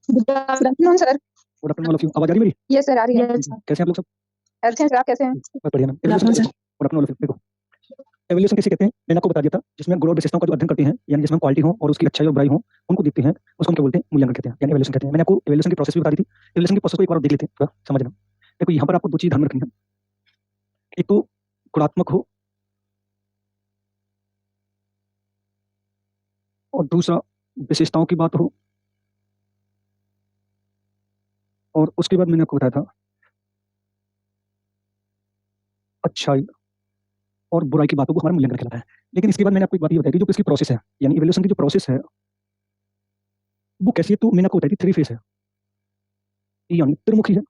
Good afternoon sir. Good afternoon all of you. आवाज आ रही है मेरी? यस सर, आ रही है। कैसे हैं आप लोग सब? अच्छे हैं सर, आप कैसे हैं? बस बढ़िया ma'am. Good afternoon sir. Good afternoon all of you. देखो, एवोल्यूशन किसे कहते हैं मैंने आपको बता दिया था, जिसमें गुण और विशेषताओं का जो अध्ययन करते हैं, यानी जिसमें क्वालिटी हो और उसकी अच्छाई और बुराई हो, उनको देखते हैं, उसको हम क्या बोलते हैं? मूल्यांकन कहते हैं, यानी एवोल्यूशन कहते हैं। मैंने आपको एवोल्यूशन की प्रोसेस भी बता दी थी। एवोल्यूशन की प्रोसेस को एक बार देख लेते हैं, थोड़ा समझना। देखो, यहाँ पर आपको दो चीज ध्यान में रखनी है। एक तो गुणात्मक हो और दूसरा विशेषताओं की बात हो, और उसके बाद मैंने आपको बताया था अच्छाई और बुराई की बातों को हमारा मूल्यांकन कहलाता है। लेकिन इसके बाद मैंने आपको एक बात ये बताई थी, जो इसकी प्रोसेस है, यानी एवोल्यूशन की जो प्रोसेस है वो कैसी है, तो मैंने आपको बताई थी 3 फेज है, यानी त्रिमुखी है।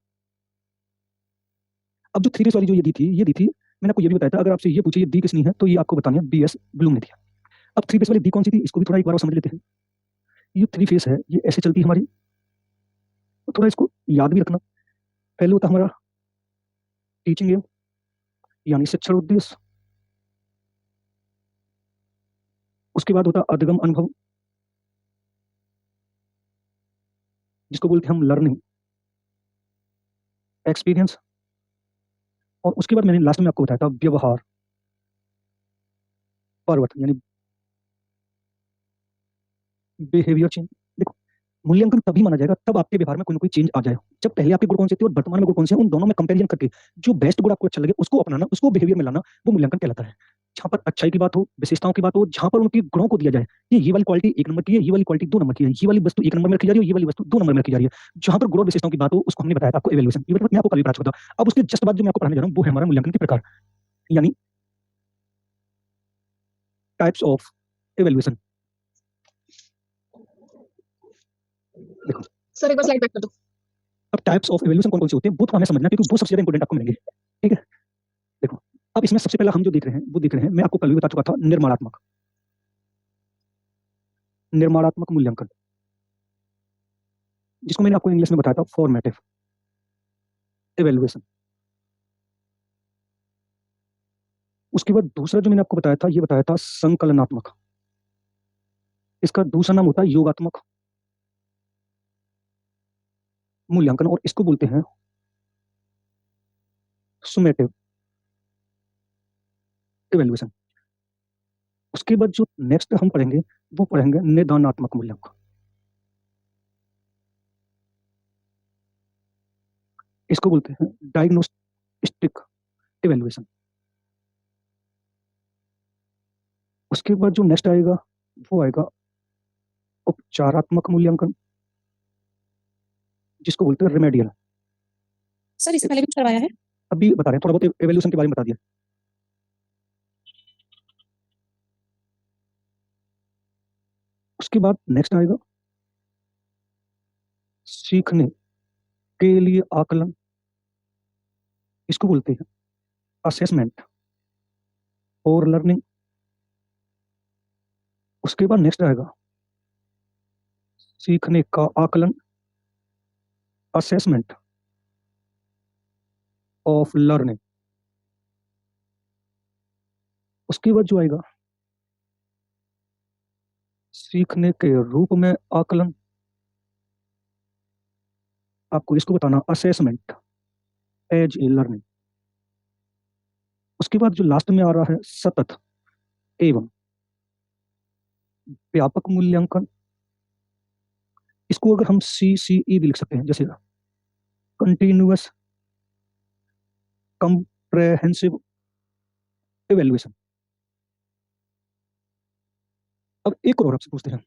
अब जो 3 फेज वाली जो ये दी थी, मैंने आपको ये भी बताया था, अगर आपसे ये पूछे ये दी किसने है, तो ये आपको बतानी है बीएस ब्लूम ने दिया। अब 3 फेज वाली दी कौन सी थी, इसको भी थोड़ा एक बार और समझ लेते हैं। ये 3 फेज है, ये ऐसे चलती है हमारी, तो थोड़ा इसको याद भी रखना। पहले होता हमारा टीचिंग एम, यानी शिक्षण उद्देश्य। उसके बाद होता अधिगम अनुभव, जिसको बोलते हैं हम लर्निंग एक्सपीरियंस। और उसके बाद मैंने लास्ट में आपको बताया था व्यवहार परिवर्तन, यानी बिहेवियर चेंज। देखो, मूल्यांकन तभी माना जाएगा तब आपके व्यवहार में कोई ना कोई चेंज आ जाए, जब पहले आपके गुण कौन से थे और वर्तमान में गुण कौन से हैं, उन दोनों में कंपैरिजन करके जो बेस्ट गुण आपको अच्छा लगे उसको अपनाना, उसको बिहेवियर में लाना, वो मूल्यांकन कहलाता है। जहां पर अच्छाई की बात हो, विशेषताओं की बात हो, जहां पर उनके गुणों को दिया जाए, ये वाली क्वालिटी 1 नंबर की है, ये वाली क्वालिटी 2 नंबर की है, ये वाली वस्तु 1 नंबर में रखी जा रही है, ये वाली वस्तु 2 नंबर में रखी जा रही है, जहां पर गुण और विशेषताओं की बात हो, उसको हमने बताया था आपको इवैल्यूएशन। ये मतलब मैं आपको कल भी बता चुका था। अब उसके जस्ट बाद जो मैं आपको पढ़ाने जा रहा हूं वो है हमारा मूल्यांकन के प्रकार, यानी टाइप्स ऑफ इवैल्यूएशन। देखो, सर एक बार स्लाइड बैक कर दो। अब टाइप्स ऑफ इवैल्यूएशन कौन कौन से होते हैं वो तो हमें समझना, क्योंकि वो सबसे ज्यादा इंपॉर्टेंट आपको मिलेंगे। ठीक है, देखो, अब इसमें सबसे पहला हम जो देख रहे हैं वो देख रहे हैं, मैं आपको कल भी बता चुका था, निर्माणात्मक निर्माणात्मक मूल्यांकन, जिसको मैंने आपको इंग्लिश में बताया था फॉर्मेटिव इवैल्यूएशन। उसके बाद दूसरा जो मैंने आपको बताया था, ये बताया था संकलनात्मक। इसका दूसरा नाम होता है योगात्मक मूल्यांकन, और इसको बोलते हैं सुमेटिव इवैल्यूएशन। उसके बाद जो नेक्स्ट हम पढ़ेंगे वो पढ़ेंगे निदानात्मक मूल्यांकन। इसको बोलते हैं डायग्नोस्टिक इवैल्यूएशन। उसके बाद जो नेक्स्ट आएगा वो आएगा उपचारात्मक मूल्यांकन, जिसको बोलते हैं रेमेडियल। सर इससे पहले भी कुछ करवाया है? अभी बता रहे हैं, थोड़ा बहुत एवोल्यूशन के बारे में बता दिया। उसके बाद नेक्स्ट आएगा सीखने के लिए आकलन, इसको बोलते हैं असेसमेंट और लर्निंग। उसके बाद नेक्स्ट आएगा सीखने का आकलन असेसमेंट ऑफ लर्निंग। उसके बाद जो आएगा सीखने के रूप में आकलन, आपको इसको बताना असेसमेंट एज ए लर्निंग। उसके बाद जो लास्ट में आ रहा है सतत एवं व्यापक मूल्यांकन, इसको अगर हम CCE भी लिख सकते हैं, जैसे कंटिन्यूअस कंप्रेहेंसिव इवैल्यूएशन। अब एक और आपसे पूछते हैं,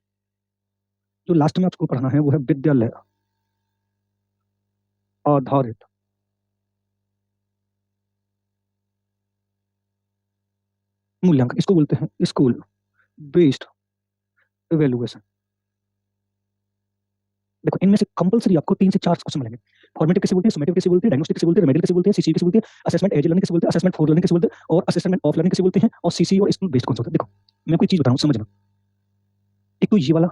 जो लास्ट में आपको पढ़ना है वो है विद्यालय आधारित मूल्यांकन, इसको बोलते हैं स्कूल बेस्ड इवैल्यूएशन। देखो, इनमें से कंपलसरी आपको 3 से 4 क्वेश्चन मिलेंगे। फॉर्मेटिव किसे बोलते हैं, समेटिव किसे बोलते हैं, डायग्नोस्टिक किसे बोलते हैं, रेमेडियल किसे बोलते हैं, सीसी किसे बोलते हैं, असेसमेंट एज लर्निंग किसे बोलते हैं, असेसमेंट फॉर लर्निंग किसे बोलते हैं, और असेसमेंट ऑफ लर्निंग किसे बोलते हैं, और सीसी और स्कूल बेस्ड कौन सा होता है। देखो, मैं कोई चीज बताऊं समझना। एक तो ये वाला,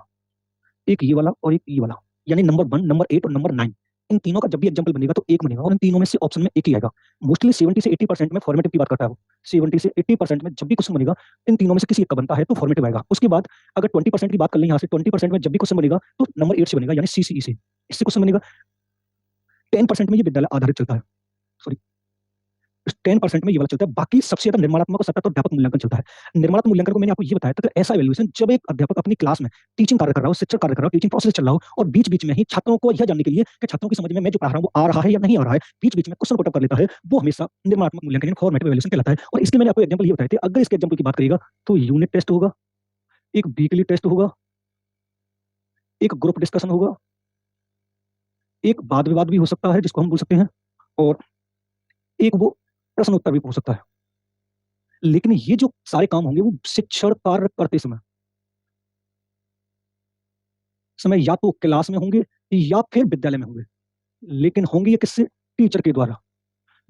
एक ये वाला और एक ये वाला, यानी नंबर 1, नंबर 8 और नंबर 9, इन तीनों का जब भी एग्जांपल बनेगा तो एक बनेगा, और इन तीनों में से ऑप्शन में एक ही आएगा। मोस्टली 70 से 80% में फॉर्मेटिव की बात करता है वो। 70 से 80% में जब भी क्वेश्चन बनेगा इन तीनों में से किसी एक का बनता है तो फॉर्मेटिव आएगा। उसके बाद अगर 20% की बात कर लें, यहाँ से 20% में जब भी क्वेश्चन बनेगा तो नंबर 8 से बनेगा, यानी CCE से। इससे क्वेश्चन बनेगा 10% में ये विद्यालय आधारित चलता है, सॉरी 10% में ये वाला चलता है, बाकी सबसे ज्यादा निर्माणात्मक और सतत और व्यापक मूल्यांकन चलता है। निर्माणात्मक मूल्यांकन को मैंने आपको ये बताया था कि ऐसा इवैल्यूएशन जब एक अध्यापक अपनी क्लास में टीचिंग कार्य कर रहा हो, शिक्षण कार्य कर रहा हो, टीचिंग प्रोसेस चल रहा हो और बीच-बीच में ही छात्रों को यह जानने के लिए कि छात्रों की समझ में मैं जो पढ़ा रहा हूं वो आ रहा है या नहीं आ रहा है, बीच-बीच में क्वेश्चन पुट अप कर लेता है, वो हमेशा निर्माणात्मक मूल्यांकन यानी फॉर्मेटिव इवैल्यूएशन कहलाता है। और इसके मैंने आपको एग्जांपल ये बताए थे, अगर इसके एग्जांपल की बात करिएगा तो यूनिट टेस्ट होगा, एक वीकली टेस्ट होगा, एक ग्रुप डिस्कशन होगा, एक वाद विवाद भी हो सकता है जिसको हम बोल सकते हैं, और एक वो प्रश्न उत्तर भी हो सकता है। लेकिन ये जो सारे काम होंगे वो शिक्षण कार्य करते समय या तो क्लास में होंगे या फिर विद्यालय में होंगे, लेकिन होंगे ये किससे? टीचर के द्वारा।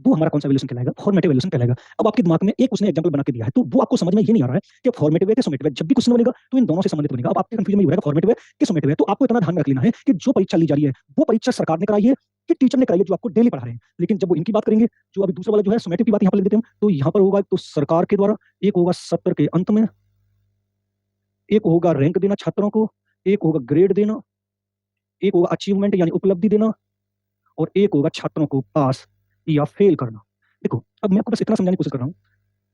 वो हमारा कौन सा इवैल्यूएशन कहलाएगा? फॉर्मेटिव इवैल्यूएशन कहलाएगा। अब आपके दिमाग में एक उसने एग्जांपल बना के दिया है, तो वो आपको समझ में ये नहीं आ रहा है कि फॉर्मेटिव है कि समेटिव है। जब भी क्वेश्चन बनेगा तो इन दोनों से संबंधित बनेगा। अब आपके कंफ्यूजन में ये हो रहा है फॉर्मेटिव है कि समेटिव है, तो आपको इतना ध्यान में रख लेना है कि जो परीक्षा ली जा रही है वो परीक्षा सरकार ने कराई है कि टीचर ने कराई है जो आपको डेली पढ़ा रहे हैं। लेकिन जब वो इनकी बात करेंगे, जो अभी दूसरा वाला जो है समेटिव की बात यहाँ पर लिख देते हैं हम, तो यहाँ पर होगा तो सरकार के द्वारा, एक होगा सत्र के अंत में, एक होगा रैंक देना छात्रों को, एक होगा ग्रेड देना, एक होगा अचीवमेंट यानी उपलब्धि देना, और एक होगा छात्रों को पास या फेल करना। देखो, अब मैं आपको बस इतना समझाने की कोशिश कर रहा हूँ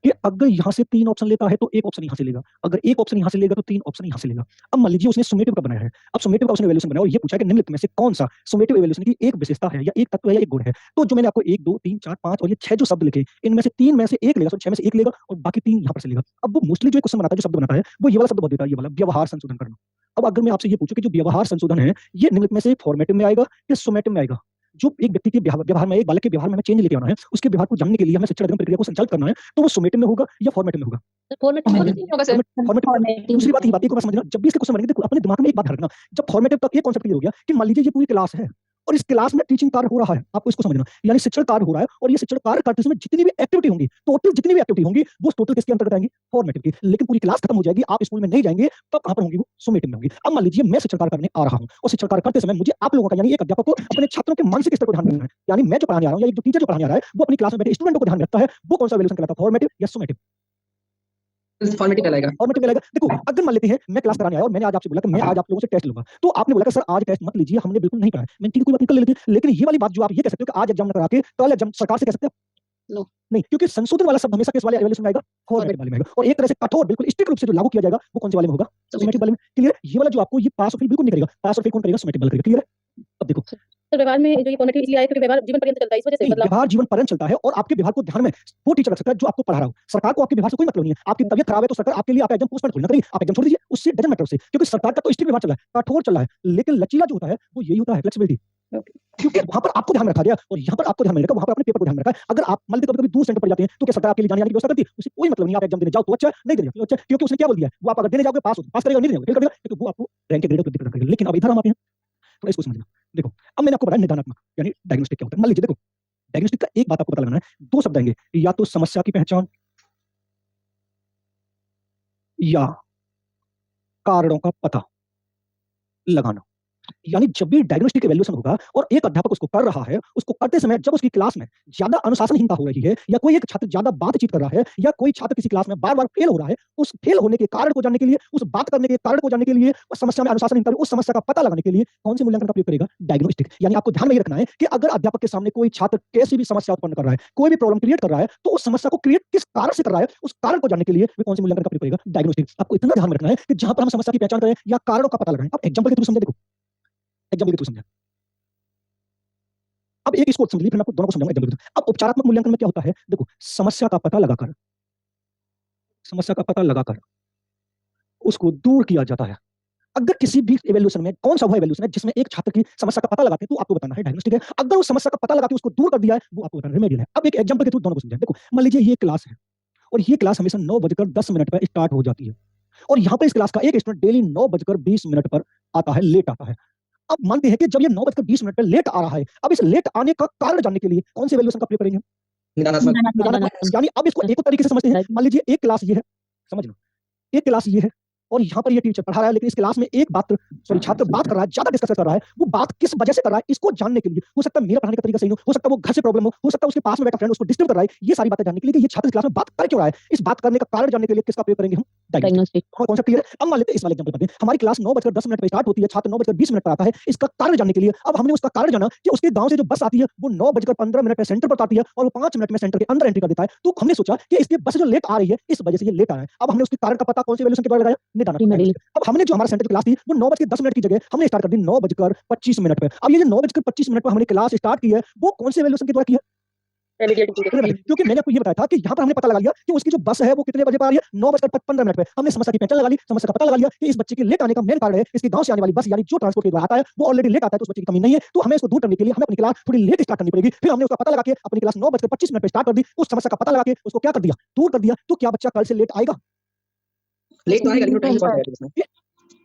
कि अगर यहाँ से 3 ऑप्शन लेता है तो 1 ऑप्शन यहाँ से लेगा, अगर 1 ऑप्शन यहाँ से लेगा तो 3 ऑप्शन यहाँ से लेगा। अब मान लीजिए उसने सुमेटिव का बनाया है, अब सुमेटिव का उसने इवैल्यूएशन बनाया और ये पूछा कि निम्नलिखित में से कौन-सा सुमेटिव इवैल्यूएशन की एक विशेषता है या एक तत्व है या एक गुण है। तो जो मैंने आपको 1, 2, 3, 4, 5 और ये 6 जो शब्द लिखे, इनमें से 3 में से 1 लेगा, सॉरी 6 में से 1 लेगा और बाकी 3 यहाँ पर से लेगा। अब वो मोस्टली जो क्वेश्चन बनाता है, जो शब्द बनाता है, वो ये वाला शब्द बहुत देता है, ये वाला व्यवहार संशोधन करना। अब अगर मैं आपसे ये पूछूं कि जो व्यवहार संशोधन है, ये निम्नलिखित में से फॉर्मेटिव में आएगा या सुमेटिव में आएगा? जो एक व्यक्ति के व्यवहार में, एक बालक के व्यवहार में हमें चेंज लेके आना है, उसके व्यवहार को जानने के लिए हमें शिक्षण अध्ययन प्रक्रिया को संचालित करना है, तो वो सुमेटिव में होगा या फॉर्मेटिव में होगा? फॉर्मेटिव होगा सर। फॉर्मेटिव। दूसरी बात ये बात को समझना, जब भी इसके क्वेश्चन बनेंगे देखो अपने दिमाग में एक बात रखना, जब फॉर्मेटिव तक ये कॉन्सेप्ट क्लियर हो गया कि मान लीजिए ये पूरी क्लास है और इस क्लास में टीचिंग कार्य हो रहा है, आपको इसको समझना, यानी शिक्षण कार्य हो रहा है और ये शिक्षण कार्य करते समय जितनी भी एक्टिविटी होंगी, टोटल जितनी भी एक्टिविटी होंगी, वो टोटल किसके अंतर्गत आएंगी? फॉर्मेटिव की। लेकिन पूरी क्लास खत्म हो जाएगी, आप स्कूल में नहीं जाएंगे, तब कहां पर होंगी? वो सुमेटिव में होंगी। अब मान लीजिए मैं शिक्षण कार्य करने आ रहा हूं और शिक्षण कार्य करते समय मुझे आप लोगों का यानी एक अध्यापक को अपने छात्रों के मानसिक स्तर को ध्यान में रखना है, यानी मैं जो पढ़ाने आ रहा हूं या एक जो टीचर जो पढ़ाने आ रहा है वो अपनी क्लास में बैठे स्टूडेंटों को ध्यान में रखता है, वो कौन सा इवैल्यूएशन कहलाता है? फॉर्मेटिव या सुमेटिव? फॉर्मेटिव कहलाएगा। फॉर्मेटिव कहलाएगा। देखो, अगर मान लेते हैं मैं क्लास कराने आया और मैंने आज आपसे बोला कि मैं आज आप लोगों से टेस्ट लूंगा, तो आपने बोला कि सर आज टेस्ट मत लीजिए, हमने बिल्कुल नहीं पढ़ा है। मैंने ठीक है कोई बात नहीं, कर लेते हैं। लेकिन ये वाली बात जो आप ये कह सकते हो कि आज एग्जाम न करा के कल एग्जाम सरकार से कह सकते हो? नो। नहीं, क्योंकि संशोधन वाला शब्द हमेशा किस वाले इवैल्यूएशन में आएगा? फॉर्मेटिव वाले में आएगा। और एक तरह से कठोर बिल्कुल स्ट्रिक्ट रूप से जो लागू किया जाएगा वो कौन से वाले में होगा? सुमेटिव वाले में। क्लियर? ये वाला जो आपको ये पास और फेल बिल्कुल नहीं करेगा, पास और फेल कौन करेगा? सुमेटिव वाला करेगा। क्लियर है? अब देखो, तो व्यवहार में जो ये फॉर्मेटिव इसलिए आया क्योंकि व्यवहार जीवन पर्यंत चलता है, इस वजह से मतलब व्यवहार जीवन पर्यंत चलता है और आपके व्यवहार को ध्यान में वो टीचर रख सकता है जो आपको पढ़ा रहा हो। सरकार को आपके व्यवहार से कोई मतलब नहीं है। आपकी तबीयत खराब है तो सरकार आपके लिए आपका एग्जाम पोस्टपोन थोड़ी ना करेगी, आप एग्जाम छोड़ दीजिए, उससे डजंट मैटर उससे, क्योंकि सरकार का तो स्ट्रिक्ट व्यवहार चल रहा है, कठोर चल रहा है। लेकिन लचीला जो होता है वो यही होता है, फ्लेक्सिबिलिटी। क्योंकि वहां पर आपको ध्यान में रखा गया और यहाँ पर आपको ध्यान में रखा, वहां पर अपने पेपर को ध्यान में रखा है। अगर आप मान लीजिए कभी-कभी दूर सेंटर पर जाते हैं तो क्या सरकार आपके लिए जाने आने की व्यवस्था करती है? उसे कोई मतलब नहीं, आप एग्जाम देने जाओ तो अच्छा, नहीं देने जाओ तो अच्छा, क्योंकि उसने क्या बोल दिया है? वो आप अगर देने जाओगे पास हो, पास करेगा, नहीं देने जाओगे फेल कर देगा, क्योंकि वो आपको रैंक के ग्रेड प्रदान करेगा। लेकिन अब इधर हम आते हैं, थोड़ा इसको समझना। देखो, अब मैंने आपको बताया निदानात्मक यानी डायग्नोस्टिक क्या होता है। मान लीजिए देखो, डायग्नोस्टिक का एक बात आपको पता लगाना है, 2 शब्द आएंगे, या तो समस्या की पहचान या कारणों का पता लगाना। यानी जब भी डायग्नोस्टिक इवैल्यूएशन होगा और एक अध्यापक उसको कर रहा है, उसको करते समय जब उसकी क्लास में ज्यादा अनुशासनहीनता हो रही है या कोई एक छात्र ज्यादा बातचीत कर रहा है या कोई छात्र किसी क्लास में बार-बार फेल हो रहा है, उस फेल होने के कारण को जानने के लिए, उस बात करने के कारण को जानने के लिए, उस समस्या में अनुशासनहीनता उस समस्या का पता लगाने के लिए कौन से मूल्यांकन का प्रयोग करेगा? डायग्नोस्टिक। यानी आपको ध्यान में ये रखना है कि अगर अध्यापक के सामने कोई छात्र कैसी भी समस्या उत्पन्न कर रहा है, कोई भी प्रॉब्लम क्रिएट कर रहा है, तो उस समस्या को क्रिएट किस कारण से कर रहा है, उस कारण को जानने के लिए वो कौन से मूल्यांकन का प्रयोग करेगा? डायग्नोस्टिक। आपको इतना ध्यान में रखना है कि जहां पर हम समस्या की पहचान करें या कारणों का पता लगाएं। अब एग्जांपल के थ्रू समझे, देखो एग्जांपल के थ्रू समझे। अब एक इसको समझ लीजिए, फिर मैं आपको दोनों को समझाऊंगा एग्जांपल के थ्रू। अब उपचारात्मक मूल्यांकन में क्या होता है? देखो, समस्या का पता लगाकर उसको दूर किया जाता है। अगर किसी भी इवैल्यूएशन में कौन सा वो इवैल्यूएशन है जिसमें एक छात्र की समस्या का पता लगाते हैं, तो आपको बताना है डायग्नोस्टिक है। अगर उस समस्या का पता लगा के उसको दूर कर दिया है, वो आपको बताना रिमेडियल है। अब एक एग्जांपल के थ्रू दोनों को समझाएं। देखो, मान लीजिए ये क्लास है और ये क्लास हमेशा 9:10 पर स्टार्ट हो जाती है और यहाँ पर इस क्लास का एक स्टूडेंट डेली 9:20 पर आता है, लेट आता है। अब मानते हैं कि जब ये 9:20 पे लेट आ रहा है, अब इस लेट आने का कारण जानने के लिए कौन से इवैल्यूएशन का प्रयोग करेंगे? निदानात्मक। यानी अब इसको एक और तरीके से समझते हैं। मान लीजिए एक क्लास ये है, समझ लो, एक क्लास ये है और यहाँ पर ये टीचर पढ़ा रहा है, लेकिन इस क्लास में एक बात छात्र बात कर रहा है, ज्यादा डिस्कस कर रहा है, वो बात किस वजह से कर रहा है, इसको जानने के लिए, हो सकता है मेरा पढ़ाने का तरीका सही हो सकता है वो घर से प्रॉब्लम हो सकता है उसके पास में बैठा फ्रेंड उसको डिस्टर्ब कर रहा है, ये सारी बातें जानने के लिए कि ये छात्र इस क्लास में बात कर क्यों रहा है, इस बात करने का कारण जानने के लिए किसका प्रयोग करेंगे हम? डायग्नोस्टिक। कॉन्सेप्ट क्लियर है? अब मान लेते हैं इस वाले एग्जांपल पर हमारी क्लास 9:10 पे स्टार्ट होती है, छात्र 9:20 पर आता है। इसका कारण जानने के लिए अब हमने उसका कारण जाना कि उसके गांव से जो बस आती है वो 9:15 पे सेंटर पर उतारती है और वो 5 मिनट में सेंटर के अंदर एंट्री कर देता है। तो हमने सोचा कि इसकी बस जो लेट आ रही है इस वजह से ये लेट आ रहा है। अब हमने उसके कारण का पता कौन से वैल्यूएशन के द्वारा लगाया? निदान। अब हमने जो हमारा सेंटर की क्लास थी वो 9:10 की जगह हमने स्टार्ट कर दी 9:25 पे। अब ये जो 9:25 पर हमने क्लास स्टार्ट की है वो कौन से वैल्यूएशन के द्वारा की है? क्योंकि मैंने आपको ये बताया था कि यहाँ पर हमने पता लगा लिया कि उसकी जो बस है वो कितने बजे पर आ रही है? 9:15 पे। हमने समस्या की पहचान लगा ली, समस्या का पता लगा लिया कि इस बच्चे के लेट आने का मेन कारण है इसके गांव से आने वाली बस, यानी जो ट्रांसपोर्ट के द्वारा आता है वो ऑलरेडी लेट आता है, तो उस बच्चे की कमी नहीं है। तो हमें इसको दूर करने के लिए हमें अपनी क्लास थोड़ी लेट स्टार्ट करनी पड़ेगी। फिर हमने उसका पता लगा के अपनी क्लास 9:25 पे स्टार्ट कर दी। उस समस्या का पता लगा के उसको क्या कर दिया? दूर कर दिया। तो क्या बच्चा कल से लेट आएगा? लेट तो आएगा लेकिन टाइम बहुत है इसमें।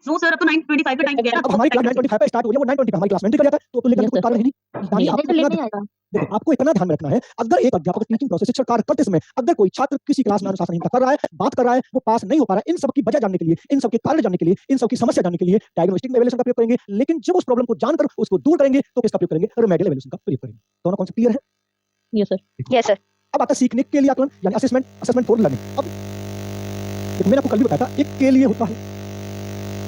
नो सर, अब तो 9:25 का टाइम गया। अब हमारी क्लास 9:25 पे स्टार्ट हो रही है, वो 9:20 पे हमारी क्लास में एंट्री कर जाता है। तो लेकर कोई कारण है नहीं। नहीं, आपको लेट नहीं आएगा। देखो आपको इतना ध्यान में रखना है, अगर एक अध्यापक टीचिंग प्रोसेस शिक्षण कार्य करते समय अगर कोई छात्र किसी क्लास में अनुशासनहीनता कर रहा है, बात कर रहा है, वो पास नहीं हो पा रहा है, इन सब की वजह जानने के लिए, इन सब के कारण जानने के लिए, इन सब की समस्या जानने के लिए डायग्नोस्टिक एवेल्यूएशन का प्रयोग करेंगे। लेकिन जब उस प्रॉब्लम को जानकर उसको दूर करेंगे तो किसका प्रयोग करेंगे? रेमेडियल एवेल्यूएशन का प्रयोग करेंगे। दोनों कॉन्सेप्ट क्लियर है? Yes sir. Yes sir. अब आता है सीखने के लिए आकलन यानी असेसमेंट फॉर लर्निंग। अब देखो मैंने आपको कल भी बताया था, एक के लिए होता है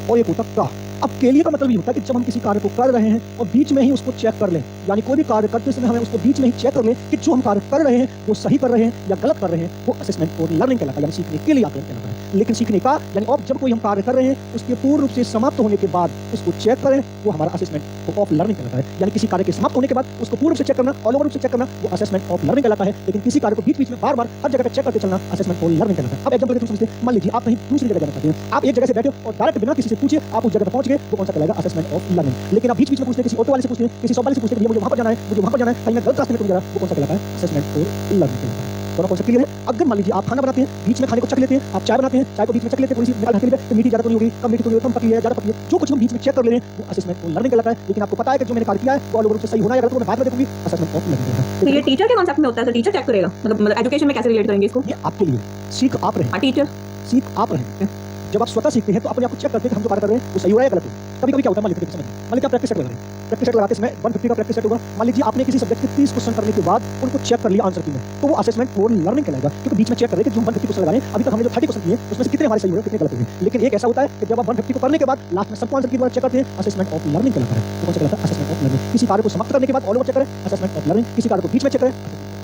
और एक होता का। अब के लिए का मतलब ये होता है कि जब हम किसी कार्य को कर रहे हैं और बीच में ही उसको चेक कर लें, यानी कोई भी कार्य करते समय हमें उसको बीच में ही चेक कर लें कि जो हम कार्य कर रहे हैं वो सही कर रहे हैं या गलत कर रहे हैं, वो असेसमेंट फॉर लर्निंग कहलाता है, यानी सीखने के लिए आकलन कहलाता है। लेकिन सीखने का यानी अब जब कोई हम कार्य कर रहे हैं उसके पूर्ण रूप से समाप्त होने के बाद उसको चेक करें, वो हमारा असेसमेंट ऑफ लर्निंग कहलाता है। यानी किसी कार्य के समाप्त होने के बाद उसको पूर्ण रूप से चेक करना, ऑल ओवर रूप से चेक करना, वो असेसमेंट ऑफ लर्निंग कहलाता है। लेकिन किसी कार्य को बीच-बीच में बार-बार हर जगह पे चेक करके चलना असेसमेंट फॉर लर्निंग कहलाता है। अब एग्जांपल के थ्रू समझते हैं। मान लीजिए आप कहीं दूसरी जगह जाना चाहते हैं, आप एक जगह से बैठे हो और डायरेक्ट बिना किसी से पूछे आप उस जगह पे पहुंच गए, वो कौन सा कहलाएगा? Assessment of learning. लेकिन आप बीच-बीच में पूछते हैं, किसी ऑटो वाले से पूछते हैं, किसी शॉप वाले से पूछते हैं, भैया मुझे वहां पर जाना है, मुझे वहां पर जाना है, कहीं मैं गलत रास्ते में तो नहीं जा रहा, वो कौन सा कहलाता है? असेसमेंट फॉर लर्निंग कहलाता है। दोनों कॉन्सेप्ट क्लियर है? अगर मान लीजिए आप खाना बनाते हैं, बीच में खाने को चख लेते हैं, आप चाय बनाते हैं, चाय को बीच में चख लेते हैं, थोड़ी सी निकाल के तो मीठी ज्यादा तो नहीं होगी, कम मीठी तो नहीं होगी, कम पतली है, ज्यादा पतली है, जो कुछ हम बीच में चेक कर ले रहे हैं वो असेसमेंट फॉर लर्निंग कहलाता है। लेकिन आपको पता है कि जो मैंने कार्य किया है वो ऑल ओवर रूप से सही होना है या गलत होना, मैं बाद में देखूंगी, असेसमेंट ऑफ लर्निंग कहलाता है। तो ये टीचर के कांसेप्ट में होता है, तो टीचर चेक करेगा, मतलब एजुकेशन में कैसे रिलेट करेंगे इसको? ये आपके लिए सीख आप रहे हैं, टीचर सीख आप रहे हैं। जब आप स्वतः सीखते हैं तो अपने आप को चेक करते हैं कि हम जो कार्य कर रहे हैं वो सही हो रहा है या गलत है। कभी-कभी क्या होता है, मान लीजिए मान लीजिए आप प्रैक्टिस सेट लगा रहे हैं, प्रैक्टिस सेट लगाते समय 150 का प्रैक्टिस सेट होगा। मान लीजिए आपने किसी सब्जेक्ट के 30 क्वेश्चन करने के बाद उनको चेक कर लिया आंसर की में, तो वो असेसमेंट फॉर लर्निंग कहलाएगा। क्योंकि बीच में चेक कर रहे हैं कि जो हम 150 क्वेश्चन लगा रहे हैं, अभी तक हमने जो 30 क्वेश्चन किए उसमें से कितने हमारे सही हुए, कितने गलत हुए। लेकिन एक ऐसा होता है कि जब आप 150 को करने के बाद लास्ट में सबको आंसर की बार चेक करते हैं, असेसमेंट ऑफ लर्निंग कहलाता है। तो कौन सा कहलाता है? Assessment of learning. किसी कार्य को समाप्त करने के बाद ऑल ओवर चेक करें, असेसमेंट ऑफ लर्निंग। किसी कार्य को बीच में चेक करें।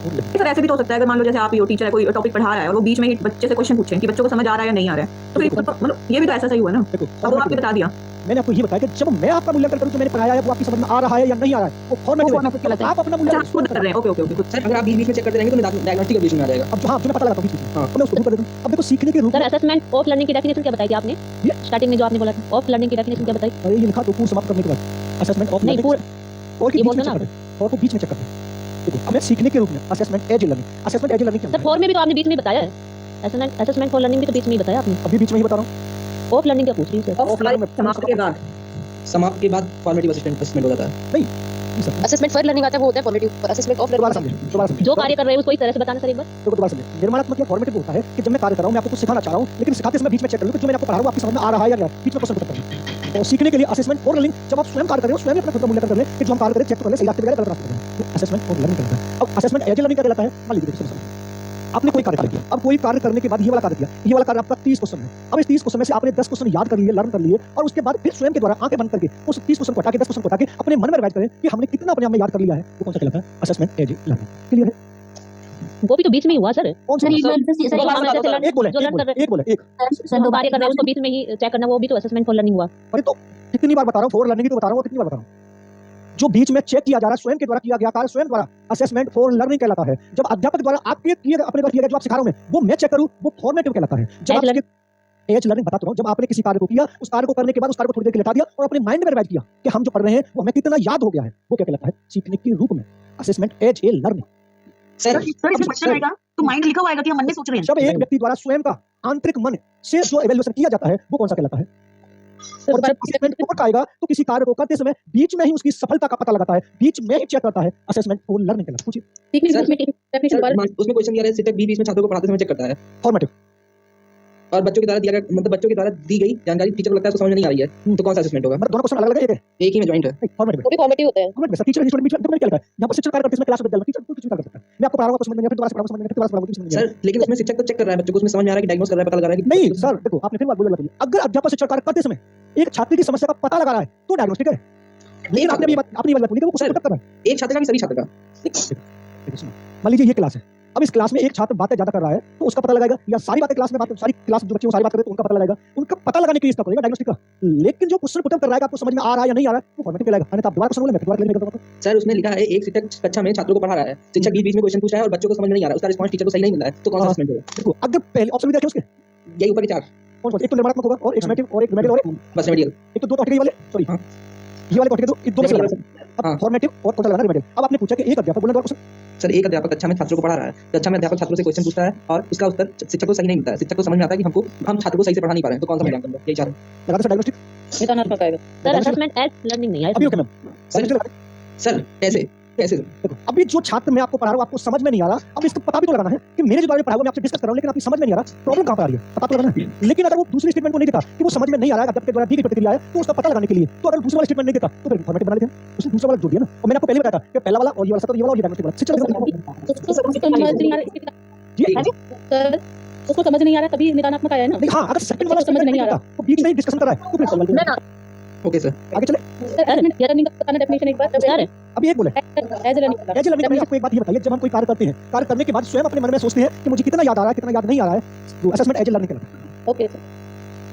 सर ऐसे भी तो हो सकता है, अगर मान लो जैसे आप ही हो, टीचर है, कोई टॉपिक पढ़ा रहा है और वो बीच में ही बच्चे से क्वेश्चन पूछें कि बच्चों को समझ आ रहा है या नहीं आ रहा है, तो मतलब ये भी तो ऐसा सही हुआ ना? देखो अब वो आपने बता दिया। मैंने आपको ये बताया कि जब मैं आपका मूल्यांकन करूं, जो मैंने पढ़ाया है वो आपकी समझ में आ रहा है या नहीं आ रहा है, वो फॉर्मेट कहलाता है। आप अपना मूल्यांकन खुद कर रहे हैं। Okay okay okay. सर अगर आप बीच-बीच में चेक करते रहेंगे तो डायग्नोस्टिक एवेल्यूएशन में आ जाएगा। अब जो हाँ जो मैं पता लगाता हूँ बीच में, तो मैं उसको दूर कर देता हूँ। अब देखो सीखने के रूप सर में असेसमेंट ऑफ लर्निंग की डेफिनेशन क्या बताई थी आपने? स्टार्टिंग में जो आपने बोला था, ऑफ लर्निंग की डेफिनेशन क्या बताई? अरे ये लिखा तो पूर्ण समाप्त करने के बाद असेसमेंट ऑफ नहीं, लर्निंग और के ये बीच बोल में रहे चेक ना करते हैं और को बीच में चेक करते हैं। देखो अब मैं सीखने के रूप में assessment as learning, assessment as learning क्या सर फॉर में भी तो आपने बीच में ही बताया है। असेसमेंट फॉर लर्निंग भी तो बीच में ही बताया आपने। अभी बीच में ही बता रहा हूँ। ऑफ लर्निंग क्या पूछ रही है सर? ऑफ लर्निंग समाप्त के बाद फॉर्मेटिव असेसमेंट हो जाता है। असेसमेंट फॉर लर्निंग आता है, वो होता है फॉर्मेटिव। असेसमेंट ऑफ दोबारा लर्निंग समझे, दोबारा समझे। जो कार्य कर रहे हैं उसको इस तरह से बताना सर एक बार। देखो दोबारा समझे। निर्माणात्मक या फॉर्मेटिव होता है कि जब मैं कार्य कर रहा हूँ, मैं आपको कुछ सिखाना चाह रहा हूँ, लेकिन सिखाते समय बीच में चेक कर लूं कि जो मैंने आपको पढ़ा रहा हूँ आपकी समझ में आ रहा है या नहीं, बीच में क्वेश्चन पूछता हूँ। और सीखने के लिए असेसमेंट फॉर लर्निंग, जब आप स्वयं कार्य कर रहे हो, स्वयं अपना खुद का मूल्यांकन कर रहे हैं कि जो हम कार्य करें चेक कर ले सही रास्ते पे गलत रास्ते पे। तो असेसमेंट फॉर लर्निंग कहलाता है। अब असेसमेंट एज लर्निंग क्या कहलाता है? मान लीजिए देखो आपने कोई कार्य किया, अब कोई कार्य करने के बाद ये वाला कार्य किया, ये वाला कार्य आपका 30 क्वेश्चन है। अब इस 30 क्वेश्चन में से आपने 10 क्वेश्चन याद कर लिए, लर्न कर लिए, और उसके बाद फिर स्वयं के द्वारा आंखें बंद करके उस 30 क्वेश्चन को हटा के 10 क्वेश्चन को हटा के अपने मन में रिवाइज करें कि हमने कितना अपने आप में याद कर लिया है, वो कौन सा कहलाता है? Assessment as learning. क्लियर है? वो भी तो बीच में ही हुआ सर। कौन सा? जो हम ऐसे लर्न एक बोले, जो लर्न कर रहे एक बोले, एक। हैं, जो कार्य कर रहे हैं उसको बीच में ही चेक करना, वो भी तो असेसमेंट फॉर लर्निंग हुआ। अरे तो कितनी बार बता रहा हूँ, फॉर लर्निंग की तो बता रहा हूँ, कितनी बार बता रहा हूँ। जो बीच में चेक किया जा रहा है, स्वयं के द्वारा किया गया कार्य, स्वयं द्वारा, असेसमेंट फॉर लर्निंग कहलाता है। जब अध्यापक द्वारा आपके किए अपने द्वारा किया गया जो आप सिखा रहा हूं मैं, वो मैं चेक करूं, वो फॉर्मेटिव कहलाता है। जब आप एज लर्निंग बताता हूं, जब आपने किसी कार्य को किया, उस कार्य को करने के बाद उस कार्य को थोड़ी देर के लिए हटा दिया और अपने माइंड में रिवाइज किया कि हम जो पढ़ रहे हैं वो हमें कितना याद हो गया है, वो क्या कहलाता है? सीखने के रूप में assessment as a learning. Sir इसमें क्वेश्चन आएगा तो माइंड लिखा हुआ आएगा कि हम मन में सोच रहे हैं। जब एक व्यक्ति द्वारा स्वयं का आंतरिक मन से जो इवैल्यूएशन किया जाता है वो कौन सा कहलाता है? और जब असेसमेंट रिपोर्ट आएगा तो किसी कार्य को करते समय बीच में ही उसकी सफलता का पता लगाता है, बीच में ही चेक करता है, असेसमेंट फॉर लर्निंग कहलाता है। पूछिए। उसमें क्वेश्चन दिया है, सिर्फ बी बीच में छात्रों को पढ़ाते समय चेक करता है। फॉर्मेटिव। और बच्चों के द्वारा दिया गया मतलब बच्चों के द्वारा दी गई जानकारी टीचर को लगता है उसको समझ में नहीं आ रही है, तो कौन सा असेसमेंट होगा? मतलब दोनों क्वेश्चन अलग-अलग है, एक ही में जॉइंट है। फॉर्मेट में। वो भी फॉर्मेटिव होता है। फॉर्मेट में टीचर स्टूडेंट बीच में देखो क्या लिखा है। यहाँ पर शिक्षक कार्य करते हैं, इसमें क्लास विद्यालय टीचर कुछ भी कर सकता है। मैं आपको पढ़ा रहा हूँ, आपको समझ में नहीं आ रहा, फिर दोबारा से पढ़ाऊँ, समझ में नहीं आ रहा, फिर दोबारा से पढ़ाऊँ, समझ में नहीं आ रहा। सर लेकिन उसमें शिक्षक तो चेक कर रहा है बच्चों को, उसमें समझ में आ रहा है कि डायग्नोस कर रहा है, पता लगा रहा है कि नहीं सर, देखो आपने फिर बात बोली गलत है। अगर अध्यापक शिक्षण कार्य करते समय एक छात्र की समस्या का पता लगा रहा है तो डायग्नोस्टिक है। लेकिन आपने ये बात बोली कि वो क्वेश्चन कर रहा है। एक छात्र का कि सभी छात्र का? देखो सुनो, मान लीजिए ये क्लास है, अब इस क्लास में एक छात्र बातें ज्यादा कर रहा है तो उसका पता लगाएगा, या सारी बातें क्लास में बातें सारी क्लास जो बच्चे सारी बात कर रहे हैं तो उनका पता लगाएगा, उनका पता लगाने के लिए इसका करेगा डायग्नोस्टिक का। लेकिन जो क्वेश्चन पुट अप कर रहा है आपको समझ में आ रहा है या नहीं आ रहा है वो फॉर्मेटिव कहलाएगा। अन्यथा आप दोबारा क्वेश्चन बोले, मैं दोबारा क्लियर करता हूं। सर उसमें लिखा है एक शिक्षक कक्षा में छात्रों को पढ़ा रहा है, शिक्षक बीच में क्वेश्चन पूछ रहा है और बच्चों को समझ में नहीं आ रहा है, उसका रिस्पांस टीचर को सही नहीं मिल रहा है, तो कौन सा असेसमेंट होगा? देखो अगर पहले ऑप्शन भी देखे उसके यही ऊपर के चार कौन एक तो निर्माणात्मक होगा और एक समेटिव और एक रिमेडियल और बस रेमेडियल। एक तो दो कैटेगरी वाले, सॉरी हाँ। ये वाले कैटेगरी दो में से लगाना। अब हाँ। फॉर्मेटिव और कौन सा लगाना रिमेडियल। अब आपने पूछा कि एक अध्यापक बोलने द्वारा क्वेश्चन, सर एक अध्यापक कक्षा में छात्रों को पढ़ा रहा है, कक्षा में अध्यापक छात्रों से क्वेश्चन पूछता है और उसका उत्तर शिक्षक को सही नहीं मिलता है, शिक्षक को समझ में आता है कि हम छात्रों को सही से पढ़ा नहीं पा रहे हैं, तो कौन सा मूल्यांकन होगा? यही चार लगाना सर डायग्नोस्टिक। निदानात्मक आएगा। सर असेसमेंट एज लर्निंग नहीं है अभी ओके मैम। सर कैसे देखो अभी जो छात्र मैं आपको पढ़ा रहा हूँ आपको समझ में नहीं आ रहा, अब इसको पता भी तो लगाना है कि मेरे जो द्वारा पढ़ा हुआ मैं आपसे डिस्कस कर रहा हूँ लेकिन आपकी समझ में नहीं आ रहा, प्रॉब्लम कहाँ पर आ रही है पता तो लगाना है। लेकिन अगर वो दूसरी स्टेटमेंट को नहीं देता कि वो समझ में नहीं आ रहा है अध्यापक के द्वारा दी गई प्रतिक्रिया है तो उसका पता लगाने के लिए तो अगर दूसरा वाला स्टेटमेंट नहीं देता तो फिर फॉर्मेटिव बना लेते हैं, उसने दूसरा वाला जोड़ दिया ना। और मैंने आपको पहले बताया था कि पहला वाला और ये वाला सतर ये वाला और ये डायग्नोस्टिक वाला शिक्षक सर उसको समझ नहीं आ रहा तभी निदानात्मक आया है ना। हाँ अगर सेकंड वाला समझ नहीं आ रहा तो बीच में ही डिस्कशन कर रहा है तो फिर सवाल ओके सर आगे चले। लर्निंग का बताना डेफिनेशन एक बार सर अभी एक बोले एज लर्निंग एज लर्निंग में आपको एक बात ये बताइए, जब हम कोई कार्य करते हैं, कार्य करने के बाद स्वयं अपने मन में सोचते हैं कि मुझे कितना याद आ रहा है कितना याद नहीं आ रहा है, तो असेसमेंट एज लर्निंग कहलाता है। Okay sir.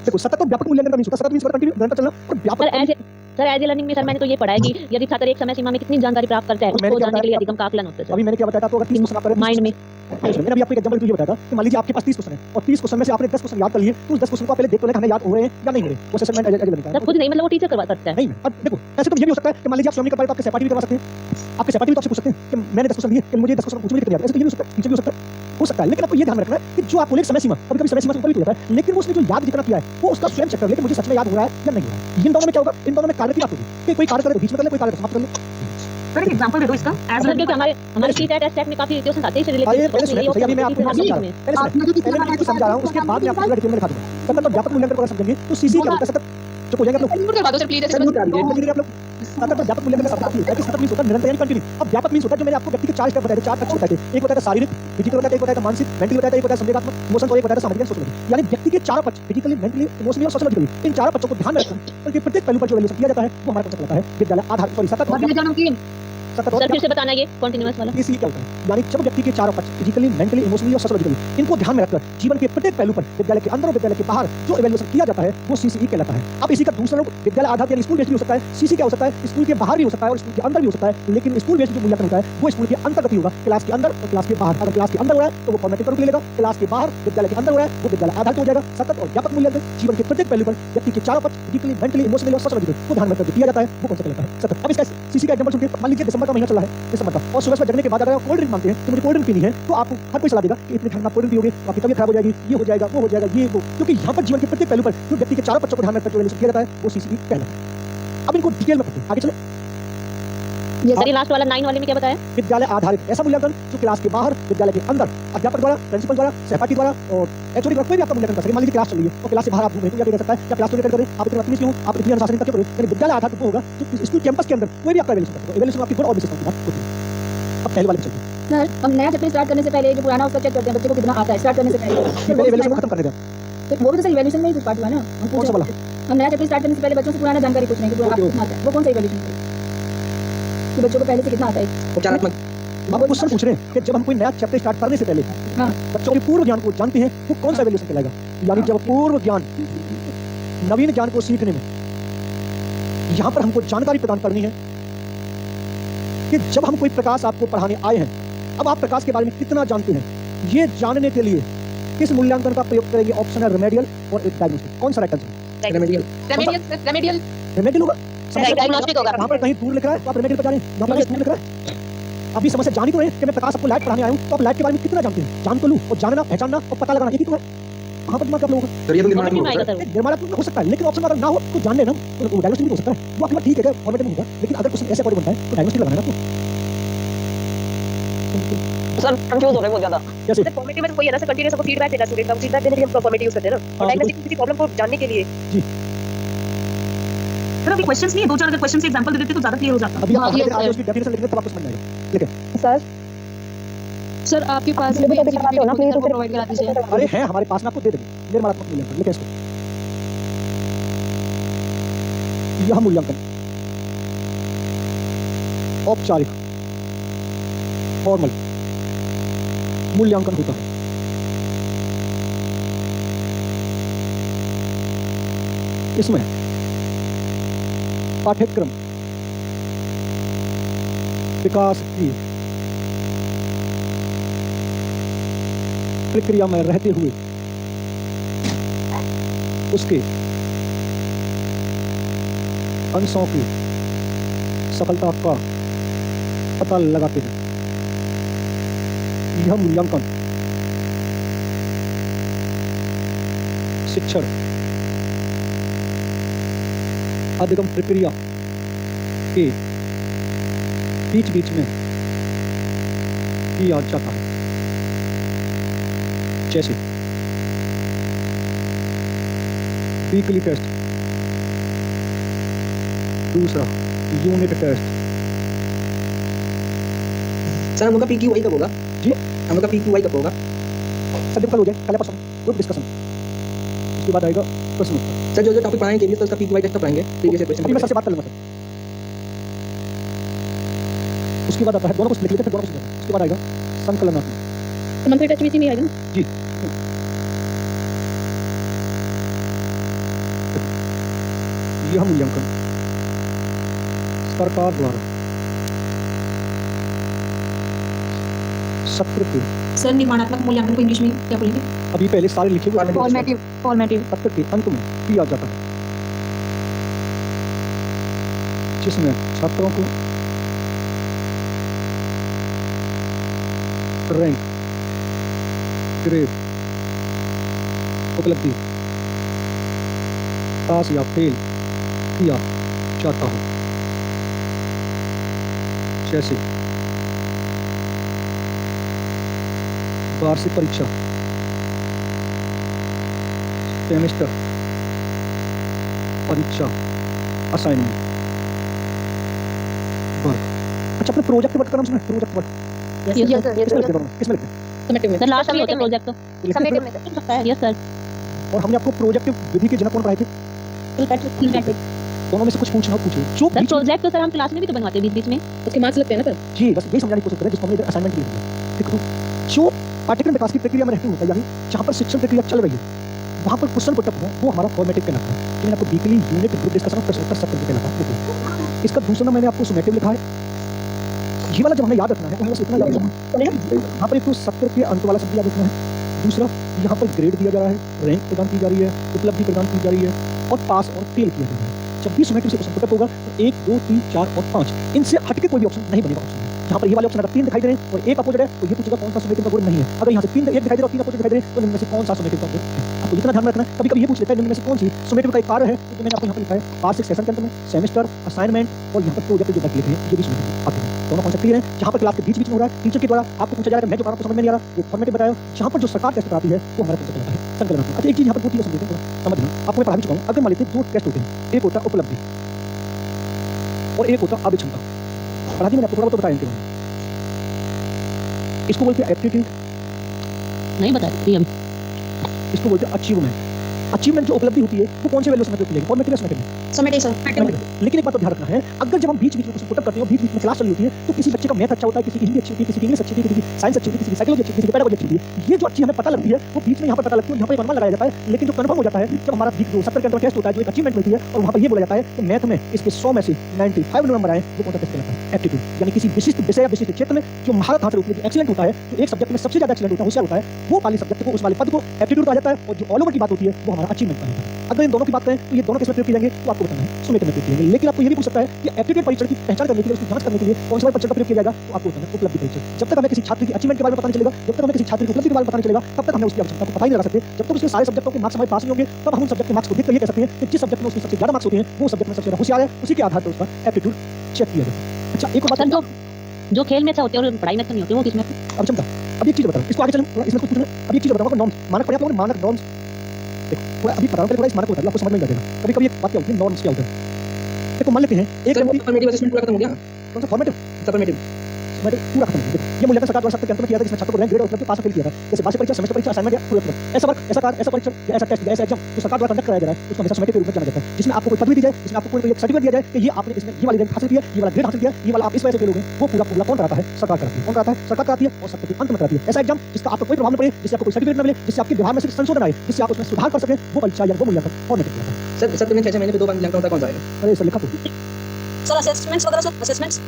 देखो सतत और व्यापक मूल्यांकन का नहीं होता, सतत मींस कंटिन्यू निरंतर चलना और व्यापक सर एज लर्निंग में सर मैंने तो ये पढ़ा है कि यदि छात्र एक समय सीमा में कितनी जानकारी प्राप्त करता है उसको जानने के लिए अधिगम का आकलन होता है अभी मैंने क्या बताया था, तो अगर 30 क्वेश्चन आप करें माइंड में। मैंने अभी आपको एक एग्जांपल ये बताया था कि मान लीजिए आपके पास 30 क्वेश्चन है और 30 क्वेश्चन में से आपने 10 क्वेश्चन याद कर लिए तो उस 10 क्वेश्चन को पहले देख लो हमें याद हो रहे हैं या नहीं हो रहे, वो असेसमेंट एज लर्निंग सर खुद नहीं मतलब वो टीचर करवा सकता है। नहीं। अब देखो ऐसे तो ये भी हो सकता है कि मान लीजिए आप स्वयं नहीं कर पाए तो आपके सहपाठी भी करवा सकते हैं, आपके सहपाठी भी तो आपसे पूछ सकते हैं कि मैंने 10 क्वेश्चन लिए कि मुझे 10 क्वेश्चन कुछ भी नहीं याद, ऐसे तो ये भी हो सकता है, टीचर भी हो सकता है। लेकिन आपको ये ध्यान रखना है कि जो आपको एक समय सीमा कभी-कभी समय सीमा से ऊपर भी हो जाता है लेकिन उसने जो याद जितना किया है वो उसका स्वयं चेक कर ले कि मुझे सच में याद हो रहा है या नहीं हो रहा है। इन दोनों में क्या होगा, इन दोनों में कार्य की बात होगी कि कोई कार्य करे तो बीच में कर ले, कोई कार्य समाप्त कर ले। सर एक एग्जांपल दे दो इसका एज सर क्योंकि हमारे सीटेट एस्टेट में काफी क्वेश्चन आते हैं इससे आइए रिलेटेड पहले सुनिए, अभी मैं आपको समझा रहा हूं, पहले मैं आपको समझा रहा हूं, उसके बाद मैं आपको पूरा डिटेल में दिखा दूंगा। सतत और व्यापक मूल्यांकन को समझेंगे तो सीसी क्या होता है, सतत चुप हो जाएंगे आप लोग, करवा दो सर प्लीज। आप लोग सतत और व्यापक मूल्यांकन का शब्द है कि सतत मींस होता है निरंतर यानी कंटिन्यू। अब व्यापक मींस होता है जो मैंने आपको व्यक्ति के चार स्टेप बताए थे, चार पक्ष बताए थे, एक होता है शारीरिक, फिजिकल होता है, एक होता है मानसिक, मेंटली होता है, एक होता है संवेदनात्मक इमोशन और एक होता है सामाजिक सोशल। यानी व्यक्ति के चार पक्ष फिजिकली, मेंटली, इमोशनली और सोशल, इन चार पक्षों को ध्यान में रखकर उनके प्रत्येक पहलू पर जो वैल्यूएशन किया जाता है वो हमारा कॉन्सेप्ट होता है विद्यालय आधार सॉरी सतत और सर फिर से बताना ये कंटीन्यूअस वाला। इसी क्या होता है, यानी जब व्यक्ति के चारों पक्ष फिजिकली, मेंटली, इमोशनली और सोशली इनको ध्यान में रखकर जीवन के प्रत्येक पहलू पर विद्यालय के अंदर और विद्यालय के बाहर जो इवैल्यूएशन किया जाता है वो सीसीई कहलाता है। अब इसी का दूसरा रूप विद्यालय आधार यानी स्कूल बेस्ड भी हो सकता है, सीसी क्या हो सकता है, स्कूल के बाहर भी हो सकता है और स्कूल के अंदर भी हो सकता है। लेकिन स्कूल बेस्ड जो मूल्यांकन होता है वो स्कूल के अंतर्गत ही होगा, क्लास के अंदर और क्लास के बाहर। अगर क्लास के अंदर हो रहा है तो वो फॉर्मेटिव का रूप ले लेगा, क्लास के बाहर विद्यालय के अंदर हो रहा है वो विद्यालय आधार हो जाएगा। सतत और व्यापक मूल्यांकन जीवन के प्रत्येक पहलू पर व्यक्ति के चारों पक्ष फिजिकली, मेंटली, इमोशनली और सोशली को ध्यान में रखकर किया जाता है वो कॉन्सेप्ट कहलाता है सतत। अब इसका सीसी का एग्जांपल सुनिए, मान लीजिए दिसंबर का महीना चल रहा है, दिसंबर का, और सुबह जगने के बाद अगर आप कोल्ड ड्रिंक मांगते हैं तो मुझे कोल्ड ड्रिंक पीनी है तो आपको हर कोई सलाह देगा कि इतनी ठंड में कोल्ड ड्रिंक पियोगे तो आपकी तबीयत खराब हो जाएगी, ये हो जाएगा, वो हो जाएगा, ये वो, क्योंकि यहाँ पर जीवन के प्रत्येक पहलू पर जो व्यक्ति के चारों पक्षों को ध्यान में रखकर जो वैल्यूएशन किया जाता है वो सीसी कहलाता है। अब इनको डिटेल में पढ़ते हैं, आगे चले। सर ये लास्ट वाला 9 वाले में क्या बताया? विद्यालय आधारित ऐसा मूल्यांकन जो क्लास के बाहर विद्यालय के अंदर अध्यापक द्वारा, प्रिंसिपल द्वारा, सहपाठी द्वारा और एचओडी द्वारा कोई भी आपका मूल्यांकन कर सके। मान लीजिए क्लास चल रही है और क्लास से बाहर आप घूम रहे हैं तो क्या कर सकता है, क्या क्लास को लेकर करें, आप इतने बदतमीज क्यों, आप इतनी अनुशासन करके करें। यानी विद्यालय आधारित वो होगा जो स्कूल कैंपस के अंदर कोई भी आपका इवैल्यूएशन कर सकता है, इवैल्यूएशन आपकी गुण और विशेषताओं की बात होती है। अब पहले वाले पे चलते हैं, सर हम नया चैप्टर स्टार्ट करने से पहले जो पुराना उसका चेक करते हैं बच्चे को कितना आता है स्टार्ट करने से पहले। पहले इवैल्यूएशन खत्म करने दें। तो वो भी तो सर इवैल्यूएशन में ही पार्ट हुआ ना। हम कौन सा वाला? हम नया चैप्टर स्टार्ट करने से पहले बच्चों से पुराना जानकारी पूछ रहे हैं कि आपको कितना आता है, वो कौन सा इवैल्यूएशन है कि बच्चों को पहले से कितना आता है। उपचारात्मक हम क्वेश्चन पूछ रहे हैं कि जब हम कोई नया चैप्टर स्टार्ट करने से पहले हाँ। बच्चों के पूर्व ज्ञान को जानते हैं वो कौन सा इवैल्यूएशन कहलाएगा। यानी जब पूर्व ज्ञान नवीन ज्ञान को सीखने में यहाँ पर हमको जानकारी प्रदान करनी है कि जब हम कोई प्रकाश आपको पढ़ाने आए हैं, अब आप प्रकाश के बारे में कितना जानते हैं, ये जानने के लिए किस मूल्यांकन का प्रयोग करेंगे। ऑप्शन है रेमेडियल और एक डायग्नोस्टिक। कौन सा राइट आंसर? रेमेडियल रेमेडियल होगा। डायग्नोस्टिक होगा। वहाँ पर कहीं दूर लिख रहा है तो आप रेमेडियल पर जा रहे हैं, वहाँ पर कहीं दूर लिख रहा है। अभी समस्या जानी तो है कि मैं प्रकाश आपको लाइट पढ़ाने आया हूँ तो आप लाइट के बारे में कितना जानते हैं, जान तो लूँ और जानना, पहचानना और पता लगाना, यही तो है। कहाँ पर दिमाग आप लोगों का सर ये तो कॉमेंट में निर्माणात्मक आएगा होगा। सर। निर्माणात्मक हो सकता है लेकिन ऑप्शन अगर ना हो तो जान लेना तो डायग्नोस्टिक भी हो सकता है, वो आपकी बात ठीक है, फॉर्मेट में होगा। लेकिन अगर कुछ ऐसे पॉइंट बनता है तो डायग्नोस्टिक लगाना है आपको। सर कंफ्यूज हो रहे हैं बहुत ज्यादा। कैसे? फॉर्मेटिव में कोई है ना सर, कंटीन्यूअस हमको फीडबैक देगा स्टूडेंट का, फीडबैक देने के लिए हम फॉर्मेटिव यूज करते हैं ना, और डायग्नोस्टिक किसी प्रॉब्लम को जानने के लिए। सर अभी क्वेश्चंस नहीं है, दो चार अगर क्वेश्चन से एग्जांपल दे देते तो ज्यादा क्लियर हो जाता। अभी हाँ, आप yes, आगे sir. उसकी डेफिनेशन लिखेंगे तब आपको समझ में आएगा। ठीक है? सर सर आपके पास भी करवाते हो ना, प्लीज उसे प्रोवाइड करा दीजिए। अरे हैं हमारे पास में, आपको दे देंगे। निर्माणात्मक मूल्यांकन लिखें इसको। यह मूल्यांकन औपचारिक फॉर्मल मूल्यांकन होता है। इसमें पाठ्यक्रम विकास की प्रक्रिया में रहते हुए उसके अंशों की सफलता का पता लगाते हैं। यह मूल्यांकन शिक्षण अधिगम प्रक्रिया के बीच बीच में किया जाता है, जैसे वीकली टेस्ट, दूसरा यूनिट टेस्ट। सर हम लोग का PQI कब होगा? जी? हम लोग का PQI कब होगा? सर कल हो जाए, कल परसों ग्रुप डिस्कशन, उसके बाद आएगा प्रश्न उत्तर। सर जो जो टॉपिक पढ़ाएंगे केवीएस, तो उसका PQI टेस्ट कब पढ़ाएंगे? प्रीवियस ईयर अभी मैं क्वेश्चन। सबसे बात कर लूंगा सर। उसके बाद आता है, दोनों कुछ लिख लेते हैं, दोनों कुछ लिख लेते हैं। उसके बाद आएगा संकलनात्मक। मंथली टेस्ट भी इसी में आएगा ना? जी। यह मूल्यांकन सरकार द्वारा सत्र के सर निर्माणात्मक मूल्यांकन को इंग्लिश में क्या बोलेंगे? अभी पहले सारे लिखे हुए फॉर्मेटिव सत्र के अंत में किया जाता है, जिसमें छात्रों को रैंक, ग्रेड, उपलब्धि, पास या फेल किया जाता हो। जैसे वार्षिक परीक्षा, सेमेस्टर परीक्षा, असाइनमेंट वर्क। अच्छा, अपने प्रोजेक्ट वर्क का नाम सुना है? Project work Yes, sir. किसमें लिखते हैं? किसमें लिखते हैं? समेटिव में। सर लास्ट में होता है प्रोजेक्ट तो। लिखते हैं समेटिव में सर। सकता है। Yes sir. और हमने आपको प्रोजेक्ट विधि के जनक कौन पढ़ाए थे? दोनों में से कुछ पूछना हो पूछिए। जो सर प्रोजेक्ट तो सर हम क्लास में भी तो बनवाते हैं बीच में। उसके मार्क्स लगते हैं ना सर? जी बस यही समझाने की कोशिश करें, जिसको हमने इधर असाइनमेंट लिख दिया। ठीक है? जो पाठ्यक्रम विकास की प्रक्रिया में रहती होता है, यानी जहाँ पर शिक्षण प्रक्रिया चल रही है, वहाँ पर क्वेश्चन पुटअप हो, वो हमारा फॉर्मेटिव कहलाता है। मैंने आपको वीकली यूनिट ग्रुप डिस्कशन और प्रश्नोत्तर सत्र कहलाता है। इसका दूसरा नाम मैंने आपको सुमेटिव लिखा है। ये वाला जब हमें याद रखना है तो हमें बस इतना याद रखना है, यहाँ पर एक तो सत्र के अंत वाला शब्द याद रखना है। दूसरा, यहाँ पर ग्रेड दिया जा रहा है, रैंक प्रदान की जा रही है, उपलब्धि प्रदान की जा रही है, और पास और फेल किया जा रहा है। जब भी सुमेटिव से क्वेश्चन पुटअप होगा तो 1, 2, 3, 4 और 5 इनसे हटके कोई भी ऑप्शन नहीं बनेगा। ऑप्शन यहाँ पर ये वाले ऑप्शन अगर 3 दिखाई दे रहे हैं और एक अपोजिट है, तो ये पूछेगा कौन सा सुमेटिव का गुण नहीं है। अगर यहाँ से 3 एक दिखाई दे रहा है और 3 अपोजिट दिखाई दे रहे हैं, तो इनमें से कौन सा सुमेटिव का गुण है। आपको इतना ध्यान रखना है। कभी कभी ये पूछ लेता है इनमें से कौन सी सुमेटिव का एक कार्य है, तो मैंने आपको यहाँ पर लिखा है वार्षिक सेशन के अंत में, सेमेस्टर, असाइनमेंट और यहाँ पर प्रोजेक्ट जो लिखे हैं, ये भी सुमेटिव आते हैं। दोनों कॉन्सेप्ट क्लियर है। जहाँ पर क्लास के बीच बीच में हो रहा है, टीचर के द्वारा आपको पूछा जा रहा है, मैं जो आपको समझ में नहीं आ रहा, वो फॉर्मेटिव बताया। जहाँ पर जो सरकार टेस्ट कराती है, वो हमारा कॉन्सेप्ट होता है संकलनात्मक। अच्छा, एक चीज यहाँ पर पूछिए, समझते हैं, समझना। आपको मैं पढ़ा भी चुका हूँ। अगर मान लेते हैं 2 टेस्ट होते हैं, एक होता है उपलब्धि और एक होता है अभिक्षमता। पढ़ा दी मैंने आपको, थोड़ा बहुत बताया इनके बारे में। इसको बोलते हैं एप्टीट्यूड, नहीं बता रही अभी। इसको बोलते हैं अचीवमेंट। अचीवमेंट जो उपलब्धि होती है, वो कौन से वैल्यू से मेजर की जाएगी? फॉर्मेटिव या सुमेटिव? Summative sir. लेकिन एक बात तो ध्यान रखना है, अगर जब हम बीच बीच में कुछ पुटअप करते हैं, बीच बीच में क्लास चल रही होती है, तो किसी बच्चे का मैथ अच्छा होता है, किसी की हिंदी अच्छी होती है, किसी की इंग्लिश अच्छी होती है, किसी की साइंस अच्छी होती है, किसी की साइकोलॉजी अच्छी होती है, किसी की पेडागोजी अच्छी होती है। ये जो अच्छी हमें पता लगती है, वो बीच में यहाँ पर पता लगती है, यहाँ पर एक अनुमान लगाया जाता है। लेकिन जो कन्फर्म हो जाता है, जब हमारा बीच 2 सत्र के अंदर टेस्ट होता है, जो एक अचीवमेंट मिलती है, और वहाँ पर ये बोला जाता है कि मैथ में इसके 100 में से 95 नंबर आए, वो कौन सा टेस्ट कहलाता है? एप्टीट्यूड। यानी किसी विशिष्ट विषय या विशिष्ट क्षेत्र में जो महारत हासिल होती है, जो एक्सीलेंट होता है, जो एक सब्जेक्ट में सबसे ज्यादा एक्सीलेंट होता है, होशियार होता है, वो वाले सब्जेक्ट को, उस वाले पद को एप्टीट्यूड कहा जाता है। और जो ऑल ओवर की बात होती है, वो हमारा अचीवमेंट कहा जाता है। अगर इन दोनों की बात करें तो ये दोनों किसमें प्रयोग किए जाएंगे, तो आपको बताना है सुमेटिव में प्रयोग किए जाएंगे। लेकिन आपको ये भी पूछ सकता है कि एप्टीट्यूड परीक्षण की पहचान करने के लिए, उसकी जांच करने के लिए कौन से परीक्षण का प्रयोग किया जाएगा, तो आपको बताना है उपलब्धि परीक्षण। जब तक हमें किसी छात्र की अचीवमेंट के बारे में पता नहीं चलेगा, जब तक हमें किसी छात्र की उपलब्धि के बारे में पता नहीं चलेगा, तब तक हमें उसकी आवश्यकता को पता ही नहीं लगा सकते। जब तक उसके सारे सब्जेक्टों के मार्क्स हमारे पास नहीं होंगे, तब हम उन सब्जेक्ट के मार्क्स को देखकर ये कह सकते हैं कि जिस सब्जेक्ट में उसके सबसे ज्यादा मार्क्स होते हैं, वो सब्जेक्ट में सबसे ज्यादा होशियार है। उसी के आधार पर उसका एप्टीट्यूड चेक किया जाता है। अच्छा, एक और बात सर जो जो खेल में अच्छा होते हैं और पढ़ाई में अच्छा नहीं होते वो किसमें? अब क्षमता। अब एक चीज बताऊं, इसको आगे चलें, इसमें कुछ पूछना। अब एक चीज बताऊंगा, नॉर्म्स मानक पढ़े आप लोगों ने, मानक नॉर्म्स। देखो थोड़ा अभी बताऊं, थोड़ा इस मानक को बता दूं, आपको समझ में आ जाएगा। कभी कभी एक बात क्या होती है, नॉर्म्स क्या होता है। देखो मान लेते हैं एक सर व्यक्ति, फॉर्मेटिव असेसमेंट पूरा खत्म हो गया। कौन सा फॉर्मेटिव सफर्मेटिव पूरा खत्म हो गया। ये मूल्यांकन सरकार द्वारा सत्य के अंत में किया जाता है, जिसमें छात्र को रैंक ग्रेड और उपलब्धि पास फेल किया था, जैसे वार्षिक परीक्षा, सेमेस्टर परीक्षा, असाइनमेंट या पूरे पेपर। ऐसा वर्क, ऐसा कार्य, ऐसा परीक्षा या ऐसा टेस्ट या ऐसा एग्जाम जो सरकार द्वारा कंडक्ट कराया जा रहा है, उसको हमेशा समेटिव के रूप में जाना जाता है, जिसमें आपको कोई पदवी दी जाए, जिसमें आपको कोई एक सर्टिफिकेट दिया जाए कि ये आपने इसमें ये वाली रैंक हासिल किया, ये वाला ग्रेड हासिल किया, ये वाला आप इस वजह से फेल हो गए। वो पूरा पूरा कौन कराता है? सरकार कराती है। कौन कराता है? सरकार कराती है और सत्य के अंत में कराती है। ऐसा एग्जाम जिसका आपको कोई प्रभाव न पड़े, जिससे आपको कोई सर्टिफिकेट न मिले, जिससे आपके व्यवहार में सिर्फ संशोधन आए, जिससे आप उसमें सुधार कर सकें, वो परीक्षा या वो मूल्यांकन फॉर्मेटिव कहलाता है। सर में 6 महीने में 2 बार मूल्यांकन होता है, कौन सा है? अरे सर लिखा तो सर असेसमेंट्स वगैरह, सर असेसमेंट्स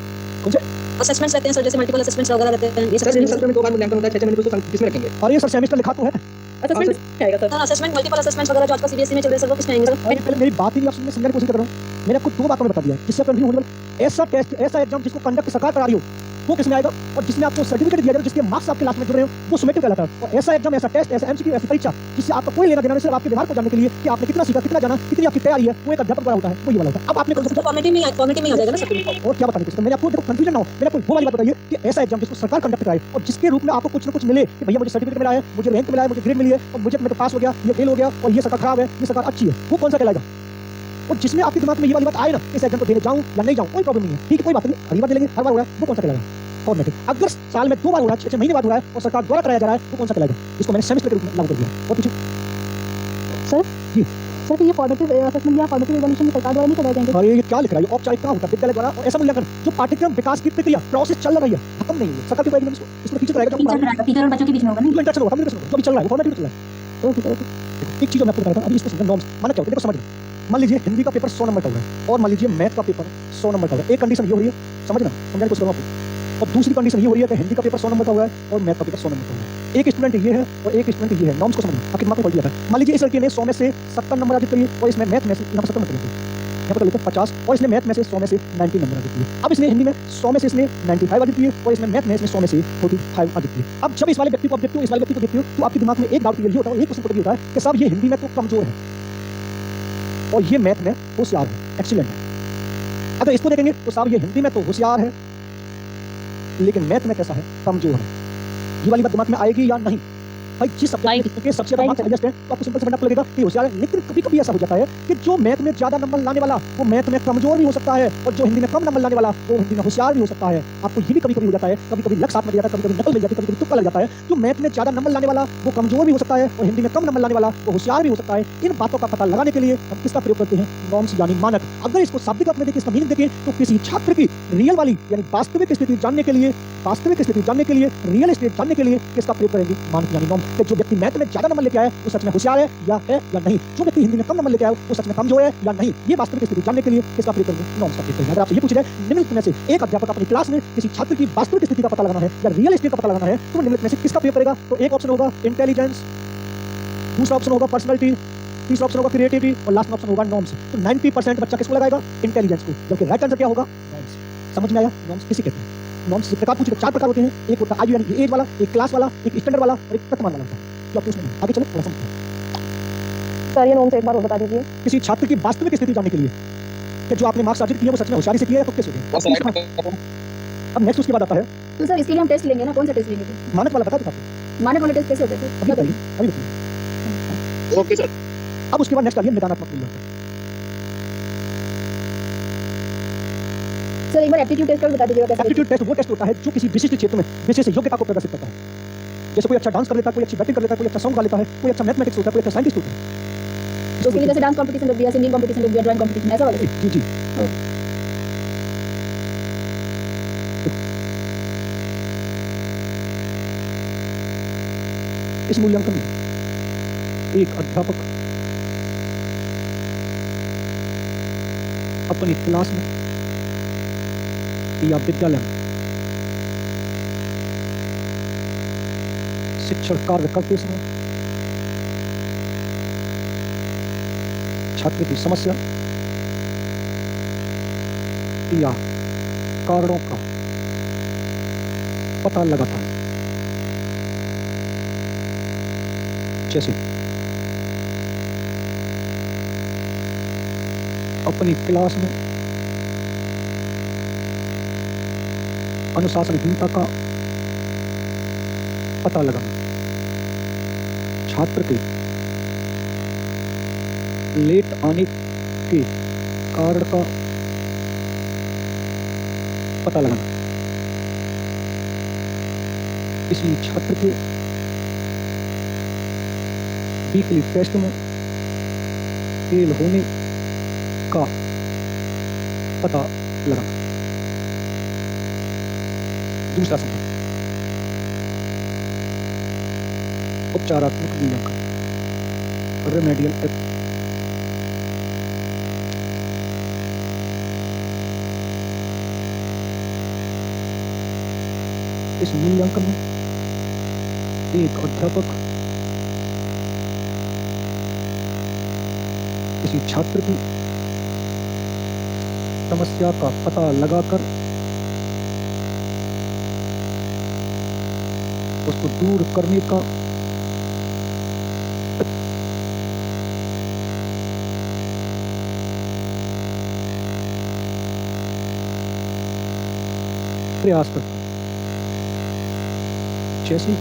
कौन से? असेसमेंट्स रहते हैं सर, जैसे मल्टीपल असेसमेंट्स वगैरह रहते हैं, ये सब सर इन सत्र में 2 बार मूल्यांकन होता है, 6 महीने में उसको किसमें रखेंगे? और ये सर सेमेस्टर लिखा तो है। असेसमेंट क्या आएगा sir? Sir assessment multiple assessments वगैरह जो आजकल सीबीएसई में चल रहे हैं सर, वो किसमें आएंगे सर? अरे पहले मेरी बात ही नहीं आप सुनने समझने की कोशिश कर रहा हूँ। मैंने आपको 2 बातों में बता दिया जिससे आप कंफ्यूज होने वाले। ऐसा टेस्ट, ऐसा एग्जाम जिसको कंडक्ट सरकार करा रही हो, वो किसमें आएगा, और जिसमें आपको सर्टिफिकेट दिया जाए, जिसके मार्क्स आपके लास्ट में जुड़ रहे हो, वो समेटिव कहलाता है। और ऐसा एग्जाम, ऐसा टेस्ट, ऐसा एमसीक्यू, ऐसी परीक्षा जिससे आपका कोई लेना देना नहीं, सिर्फ आपके व्यवहार को जानने के लिए कि आपने कितना सीखा, कितना जाना, कितनी आपकी तैयारी है, वो एक अध्यापक द्वारा होता है, वो ये वाला होता है। अब आपने कौन सा फॉर्मेटिव में आ जाएगा ना सर? और क्या बताने को, मैंने आपको देखो कंफ्यूजन ना हो, मैंने आपको वो वाली बात बताइए कि ऐसा एग्जाम जिसको सरकार कंडक्ट कराए और जिसके रूप में आपको कुछ ना कुछ मिले कि भैया मुझे सर्टिफिकेट मिला है, मुझे रैंक मिला है, मुझे ग्रेड मिली है, और मुझे मैं तो पास हो गया, ये फेल हो गया, और ये सरकार खराब है, ये सरकार अच्छी है, वो कौन सा कहलाएगा? और जिसमें आपके दिमाग में ये वाली बात आए ना, इस एग्जाम को देने जाऊं या नहीं जाऊं, कोई प्रॉब्लम नहीं है, ठीक है, कोई बात नहीं, हर बार दे लेंगे, हर बार हो रहा है, वो कौन सा कहलाएगा? फॉर्मेटिव। अगर साल में 2 बार हो रहा है, 6 महीने बाद हो रहा है और सरकार द्वारा कराया जा रहा है, वो कौन सा कहलाएगा? जिसको मैंने सेमेस्टर के रूप में लागू कर दिया। और पीछे सर ये फॉर्मेटिव असेसमेंट या फॉर्मेटिव इवैल्यूएशन सरकार द्वारा नहीं कराए जाएंगे? अरे ये क्या लिख रहा है? ये औपचारिक कहाँ होता है विद्यालय द्वारा? और ऐसा मूल्यांकन जो पाठ्यक्रम विकास की प्रक्रिया प्रोसेस चल रही है, खत्म नहीं है, सरकार की पाएगी इसमें टीचर कराएगा, टीचर और बच्चों के बीच में होगा नहीं? जो इंटरेक्शन होगा, कम्युनिकेशन जो भी चल रहा है, फॉर्मेटिव चल रहा है। ओके, एक चीज मैं आपको बता रहा हूं, अभी इसको समझना, नॉर्म्स माना क्या होता है, देखो समझ लो। मान लीजिए हिंदी का पेपर 100 नंबर का हो रहा है और मान लीजिए मैथ का पेपर 100 नंबर का हो रहा है। एक कंडीशन ये हो रही है, समझना, समझाने की कोशिश करो आपको। और दूसरी कंडीशन ये हो रही है कि हिंदी का पेपर 100 नंबर का हुआ है और मैथ का पेपर 100 नंबर का हुआ है। एक स्टूडेंट ये है और एक स्टूडेंट ये है, नॉर्म्स को समझना, आपके दिमाग में पढ़ लिया था। मान लीजिए इस लड़के ने 100 में से 70 नंबर अर्जित किए और इसमें मैथ में से यहाँ पर 70 नंबर किए, यहाँ पर लिखा 50, और इसने मैथ में से 100 में से 90 नंबर अर्जित किए। अब इसने हिंदी में 100 में से इसने 95 अर्जित किए और इसमें मैथ में इसने 100 में से 45 अर्जित किए। अब जब इस वाले व्यक्ति को देखते हो, इस वाले व्यक्ति को देखते हो, तो आपके दिमाग में एक डाउट क्लियर होता है और एक क्वेश्चन पता होता है कि साहब ये हिंदी में तो कमजोर है और ये मैथ में होशियार है, एक्सीलेंट है। अगर इसको देखेंगे तो साहब ये हिंदी में तो होशियार है लेकिन मैथ में कैसा है, कमजोर है। ये वाली बात दिमाग में आएगी या नहीं? भाई जिस सब्जेक्ट के सबसे ज्यादा मार्क्स हाईएस्ट है तो आपको सिंपल से बनना लगेगा कि होशियार है। लेकिन कभी कभी ऐसा हो जाता है कि जो मैथ में ज्यादा नंबर लाने वाला वो मैथ में कमजोर भी हो सकता है और जो हिंदी में कम नंबर लाने वाला वो हिंदी में होशियार भी हो सकता है। आपको ये भी कभी कभी हो जाता है, कभी कभी लक साथ में जाता है, कभी कभी नकल मिल जाती है, कभी कभी तुक्का लग जाता है। जो मैथ में ज्यादा नंबर लाने वाला वो कमजोर भी हो सकता है और हिंदी में कम नंबर लाने वाला वो होशियार भी हो सकता है। इन बातों का पता लगाने के लिए हम किसका प्रयोग करते हैं? नॉर्म्स यानी मानक। अगर इसको शाब्दिक अर्थ में देखें, इसका मीनिंग देखें, तो किसी छात्र की रियल वाली यानी वास्तविक स्थिति जानने के लिए, रियल स्टेट जानने के लिए किसका प्रयोग करेंगे? मानक यानी नॉर्म। कि जो व्यक्ति मैथ में ज्यादा नंबर लेके आया वो सच में होशियार है या नहीं, जो व्यक्ति हिंदी में कम नंबर लेके आया वो सच में कमजोर है या नहीं, ये वास्तविक स्थिति जानने के लिए किसका प्रयोग करेंगे? नॉर्म्स का प्रयोग करेंगे। अगर आपसे ये पूछा जाए निम्नलिखित में से एक अध्यापक अपनी क्लास में किसी छात्र की वास्तविक स्थिति का पता लगाना है या रियल स्टेट का पता लगाना है तो निम्नलिखित में से किसका प्रयोग करेगा? तो एक ऑप्शन होगा इंटेलिजेंस, दूसरा ऑप्शन होगा पर्सनैलिटी, तीसरा ऑप्शन होगा क्रिएटिविटी और लास्ट ऑप्शन होगा नॉर्म्स। तो 90% बच्चा किसको लगाएगा? इंटेलिजेंस को। जबकि राइट आंसर क्या होगा? नॉर्म्स। समझ में आया? नॉर्म्स किसे कहते हैं? नॉर्म्स इस प्रकार पूछे 4 प्रकार होते हैं। एक होता है आयु यानी एज वाला, एक क्लास वाला, एक स्टैंडर्ड वाला और एक तत्मान वाला होता है। तो आप उसमें आगे चलो थोड़ा समझते हैं। सर ये नॉर्म्स एक बार और बता दीजिए। किसी छात्र की वास्तविक स्थिति जानने के लिए कि जो आपने मार्क्स अर्जित किए वो सच में होशियारी से किया है तो कैसे होगा? अब नेक्स्ट उसके बाद आता है तो सर इसके लिए हम टेस्ट लेंगे ना, कौन सा टेस्ट लेंगे? मानक वाला। बता दो आपको मानक वाले टेस्ट कैसे होते हैं? अभी बताइए, अभी बताइए। Okay sir. अब उसके बाद नेक्स्ट आ गया निदानात्मक मूल्यांकन। सर एक बार एप्टीट्यूड टेस्ट कर बता दीजिएगा कैसे? एप्टीट्यूड टेस्ट वो टेस्ट होता है जो किसी विशिष्ट क्षेत्र में विशेष योग्यता को प्रदर्शित करता है। जैसे कोई अच्छा डांस कर लेता है, कोई अच्छी बैटिंग कर लेता है, कोई अच्छा सॉन्ग गा लेता है, कोई अच्छा मैथमेटिक्स होता है, कोई अच्छा साइंटिस्ट होता है। तो उसके लिए जैसे डांस कंपटीशन रख दिया, सिंगिंग कंपटीशन रख दिया, ड्राइंग कंपटीशन, ऐसा वाला? जी जी। इस मूल्यांकन में एक अध्यापक अपनी क्लास में या विद्यालय में शिक्षण कार्य करते समय छात्र की समस्या या कारणों का पता लगाता है। जैसे अपनी क्लास में अनुशासनहीनता का पता लगाना, छात्र के लेट आने के कारण का पता लगाना, किसी छात्र के वीकली टेस्ट में फेल होने का पता लगाना। दूसरा संबंध उपचारात्मक मूल्यांकन, रेमेडियल इस मूल्यांकन में एक अध्यापक किसी छात्र की समस्या का पता लगाकर उसको दूर करने का प्रयास करता है। जैसे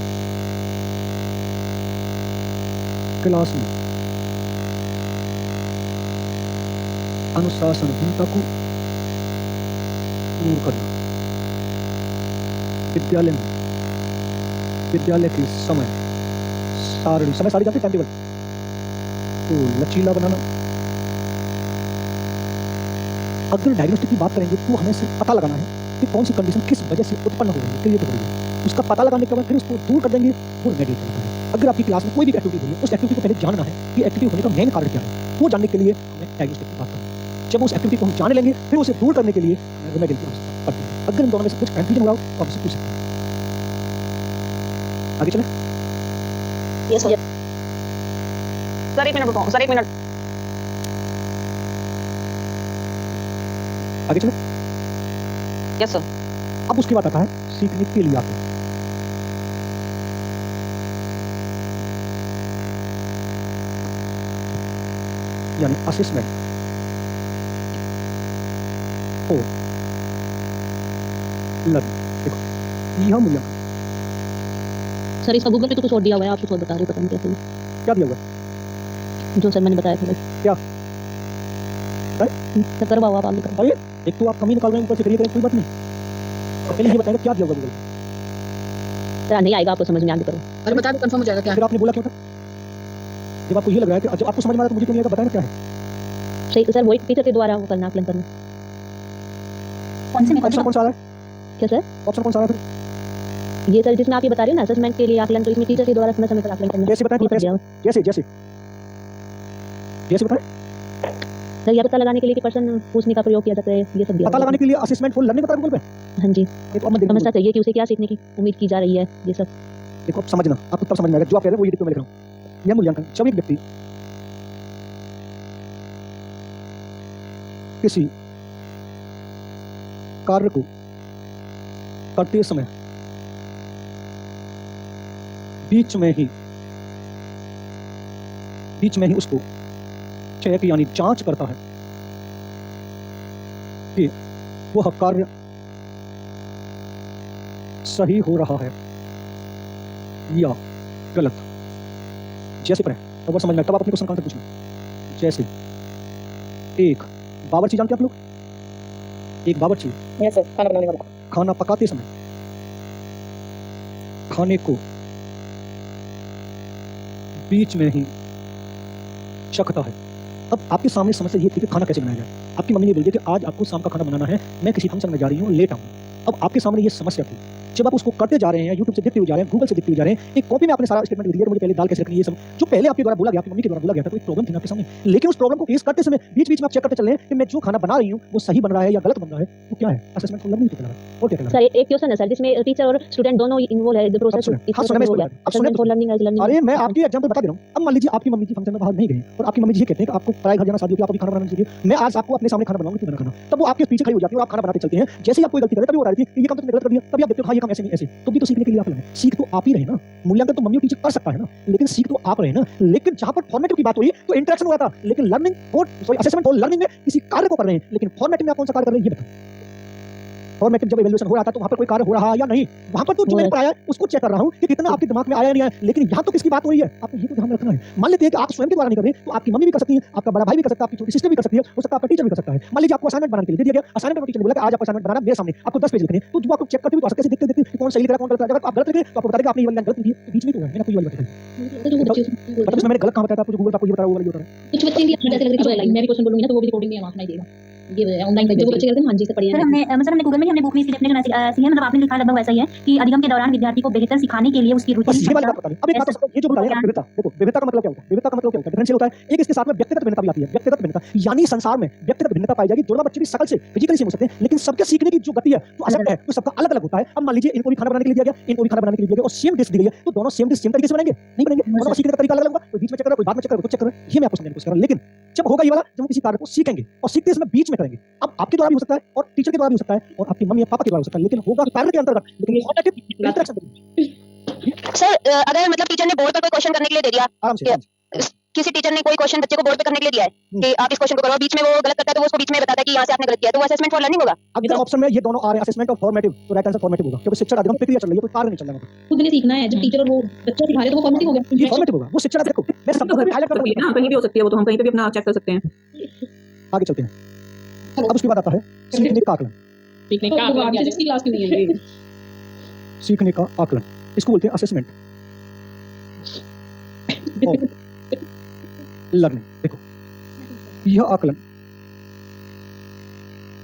क्लास में अनुशासनहीनता को दूर करना, विद्यालय के समय सारणी जाते टाइम टेबल को लचीला बनाना। अगर डायग्नोस्टिक की बात करेंगे तो हमें सिर्फ पता लगाना है कि कौन सी कंडीशन किस वजह से उत्पन्न हो रही है, क्रिएट हो रही है। उसका पता लगाने के बाद फिर उसको दूर कर देंगे, वो रेमेडी करना है। अगर आपकी क्लास में कोई भी एक्टिविटी हो रही है, उस एक्टिविटी को पहले जानना है कि एक्टिविटी होने का मेन कारण क्या है। वो जानने के लिए हमें डायग्नोस्टिक की बात करना है। जब उस एक्टिविटी को हम जान लेंगे, फिर उसे दूर करने के लिए रेमेडी की आवश्यकता पड़ती है। अगर इन दोनों में से कुछ कंफ्यूजन हुआ हो तो आपसे पूछ सकते हैं। आगे चलें। Yes sir. सर 1 मिनट रुको, सर 1 मिनट। आगे चलें। Yes sir. अब उसके बाद आता है सीखने के लिए आते हैं। यानी असेसमेंट और लर्निंग। देखो यह मूल्यांकन सर इसका गूगल पे तो कुछ और दिया हुआ है, आप कुछ और बता रहे हो, पता नहीं कैसे क्या दिया हुआ? जो सर मैंने बताया था बस। क्या सर करवाओ आप आगे करो। अरे एक तो आप कमी निकाल रहे हैं, ऊपर से करिए कोई बात नहीं। पहले ये बताएगा क्या दिया होगा गूगल? सर नहीं आएगा आपको समझ में, आगे करो। अरे बता दो कंफर्म हो जाएगा क्या। फिर आपने बोला क्यों था? जब आपको ये लग रहा है कि जब आपको समझ में आ रहा है तो मुझे क्यों नहीं आएगा, बताना क्या है? सही सर, वही टीचर के द्वारा वो करना, आकलन करना। कौन से ऑप्शन कौन सा आ रहा है? क्या सर? ऑप्शन कौन सा आ रहा है? ये सर जिसमें आप ये बता रहे हो ना असेसमेंट के लिए आकलन, तो इसमें टीचर के द्वारा समय पर आकलन करना। जैसे बताएं, ये सब दिया हुआ। जैसे बताएं। सर यह पता लगाने के लिए कि पर्सन पूछने का प्रयोग किया जाता है, ये सब दिया पता हुआ है। लगाने के लिए असेसमेंट फॉर लर्निंग बता गूगल पे। हाँ जी, ये तो अब मत देखो। समझना चाहिए कि उसे क्या सीखने की उम्मीद की जा रही है, ये सब। देखो अब समझना, आपको तब समझ में आएगा जो आप कह रहे हैं वो ये देखो मैं लिख रहा हूँ। यह मूल्यांकन जब एक व्यक्ति किसी कार्य को करते समय बीच में ही उसको चेक यानी जांच करता है कि वह कार्य सही हो रहा है या गलत। जैसे पढ़ें तब समझ में आए, तब आप अपने क्वेश्चन का आंसर पूछना। जैसे एक बावर्ची, जानते हैं आप लोग? एक बावर्ची यस सर, खाना बनाने वाला। खाना पकाते समय खाने को बीच में ही चखता है। अब आपके सामने समस्या ये थी कि खाना कैसे बनाया जाए। आपकी मम्मी ने बोल दिया कि आज आपको शाम का खाना बनाना है, मैं किसी फंक्शन में जा रही हूँ, लेट आऊँ। अब आपके सामने ये समस्या थी। जब आप उसको करते जा रहे हैं, यूट्यूब से देखते हुए जा रहे हैं, गूगल से देखते हुए जा रहे हैं, एक कॉपी में आपने सारा स्टेटमेंट लिख दिया, मुझे पहले दाल कैसे रखनी है, ये सब जो पहले आपके द्वारा बोला गया, आपकी मम्मी के द्वारा बोला गया था, तो एक प्रॉब्लम थी ना आपके सामने। लेकिन उस प्रॉब्लम को फेस करते समय बीच में आप चेक करते चल रहे हैं कि मैं जो खाना बना रही हूँ वो सही बन रहा है या गलत बन रहा है। वो क्या है? असेसमेंट फॉर लर्निंग कहलाता है। और क्या कहलाता है? सर एक क्वेश्चन है सर जिसमें टीचर और स्टूडेंट दोनों इन्वॉल्व है, द प्रोसेस हाँ, सुना मैं इसको बता- अब सुने तो- फॉर लर्निंग एज लर्निंग। अरे मैं आपकी एग्जांपल बता दे रहा हूँ। अब मान लीजिए आपकी मम्मी जी फंक्शन में बाहर नहीं गई और आपकी मम्मी जी ये कहते हैं कि आपको पराए घर जाना शादी होगी, आप अभी खाना बनाना सीखिए, मैं आज आपको अपने सामने खाना बनाऊंगा, क्यों खाना। तब वो आपके पीछे खड़ी हो जाती है और आप खाना बनाते चलते हैं। जैसे ही आप कोई गलती करते तभी वो आ रही थी ये काम तो तुमने गलत कर दिया, तभी आप देखते हो हाँ ये काम ऐसे नहीं ऐसे। तो भी तो सीखने के लिए आप लगे, सीख तो आप ही रहे ना। मूल्यांकन तो मम्मी और टीचर कर सकता है ना, लेकिन सीख तो आप रहे ना। लेकिन जहां पर फॉर्मेटिव की बात हुई तो इंटरेक्शन हुआ था, लेकिन लर्निंग और असेसमेंट फॉर लर्निंग में किसी कार्य को कर रहे हैं, लेकिन फॉर्मेटिव में आप कौन सा कार्य कर रहे हैं ये बताओ। फॉर्मेटिव जब इवैल्यूएशन हो रहा था तो वहां पर कोई कार्य हो रहा है या नहीं, वहां पर तो जो मैंने पढ़ाया है उसको चेक कर रहा हूं कि कितना आपके दिमाग में आया नहीं आया। लेकिन यहाँ तो किसकी बात हो रही है, आपको ये तो ध्यान रखना है। मान लीजिए कि आप स्वयं के द्वारा नहीं कर रहे तो आपकी मम्मी भी कर सकती है, आपका बड़ा भाई भी कर सकता है, आपकी छोटी सिस्टर भी कर सकती है, हो सकता है आपका टीचर भी कर सकता है। मान लीजिए आपको असाइनमेंट बनाने के लिए दे दिया गया, असाइनमेंट में टीचर ने बोला कि आज आपको असाइनमेंट बनाना मेरे सामने, आपको 10 पेज लिखने हैं, तो जो आपको चेक करते हुए तो कैसे देखते देखते कौन सही लिख रहा है कौन गलत लिख रहा है। अगर आप गलत लिख रहे हैं तो आपको बता देगा आपने ये वाली लाइन गलत लिखी है, तो बीच में तो है, मैंने आपको ये वाली बताई। मतलब इसमें मैंने गलत कहां बताया था आपको, जो गूगल पे आपको ये बता रहा है वो वाला ये बता रहा है। कुछ बच्चे भी जैसे लग रही है मैं भी क्वेश्चन बोलूंगी ना तो वो भी रिकॉर्डिंग में आवाज नहीं देगा, ये ऑनलाइन जो बच्चे करते हैं हां जी से पढ़िए। सर हमने गूगल में हमने बुक में इसलिए अपने सीखा है, मतलब आपने लिखा लगभग वैसा ही है कि अधिगम के दौरान विद्यार्थी को बेहतर सिखाने के लिए उसकी रुचि। बस ये वाली बात बता दें। अब एक बात तो ये जो बताया विविधता, देखो विविधता का मतलब क्या होता है, विविधता का मतलब क्या होता है, डिफरेंशियल होता है। एक इसके साथ में व्यक्तिगत भिन्नता भी आती है, व्यक्तिगत भिन्नता यानी संसार में व्यक्तिगत भिन्नता पाई जाएगी। जुड़वा बच्चे भी शकल से फिजिकली सेम हो सकते हैं लेकिन सबके सीखने की जो गति है जो असर है वो सबका अलग अलग होता है। अब मान लीजिए इनको भी खाना बनाने के लिए दिया गया, इनको भी खाना बनाने के लिए दिया गया और सेम डिश दी गई है, तो दोनों सेम डिश सेम तरीके से बनेंगे नहीं बनेंगे, दोनों का सीखने का तरीका अलग अलग होगा। कोई बीच में चेक कर रहा है, कोई बाद में चेक कर रहा है, कुछ चेक कर रहा है, ये मैं आपको समझाने की कोशिश कर रहा हूं। लेकिन जब होगा ये वाला, जब हम किसी कार्य को सीखेंगे और सीखते इसमें बीच में करेंगे, अब आपके द्वारा भी हो सकता है और टीचर के द्वारा भी हो सकता है और आपकी मम्मी या पापा के द्वारा हो सकता है, लेकिन होगा कार्य के अंतर्गत, लेकिन फॉर्मेटिव इंटरेक्शन। सर अगर मतलब टीचर ने बोर्ड पर कोई क्वेश्चन करने के लिए दे दिया, आराम से किसी टीचर ने कोई क्वेश्चन बच्चे को बोर्ड पे करने के लिए दिया है कि आप इस क्वेश्चन को करो, बीच में वो गलत करता है तो वो उसको बीच में बताता है कि यहाँ से आपने गलत किया, तो वो असेसमेंट फॉर लर्निंग होगा। अगर ऑप्शन में ये दोनों आ रहे हैं असेसमेंट और फॉर्मेटिव, तो राइट आंसर फॉर्मेटिव होगा क्योंकि शिक्षण अधिगम प्रक्रिया चल रही है, कोई कार्य नहीं चल रहा है। खुद ने सीखना है, जब टीचर और वो बच्चा सिखा रहे तो वो फॉर्मेटिव हो गया, ये फॉर्मेटिव होगा। वो शिक्षण देखो मैं सब कुछ हाईलाइट कर तो ये ना कहीं भी हो सकती है, वो तो हम कहीं पे भी अपना चेक कर सकते हैं। आगे चलते हैं। अब उसके बाद आता है सीखने का आकलन। सीखने का आकलन किसी क्लास की नहीं है, सीखने का आकलन इसको बोलते हैं असेसमेंट और लर्निंग। देखो यह आकलन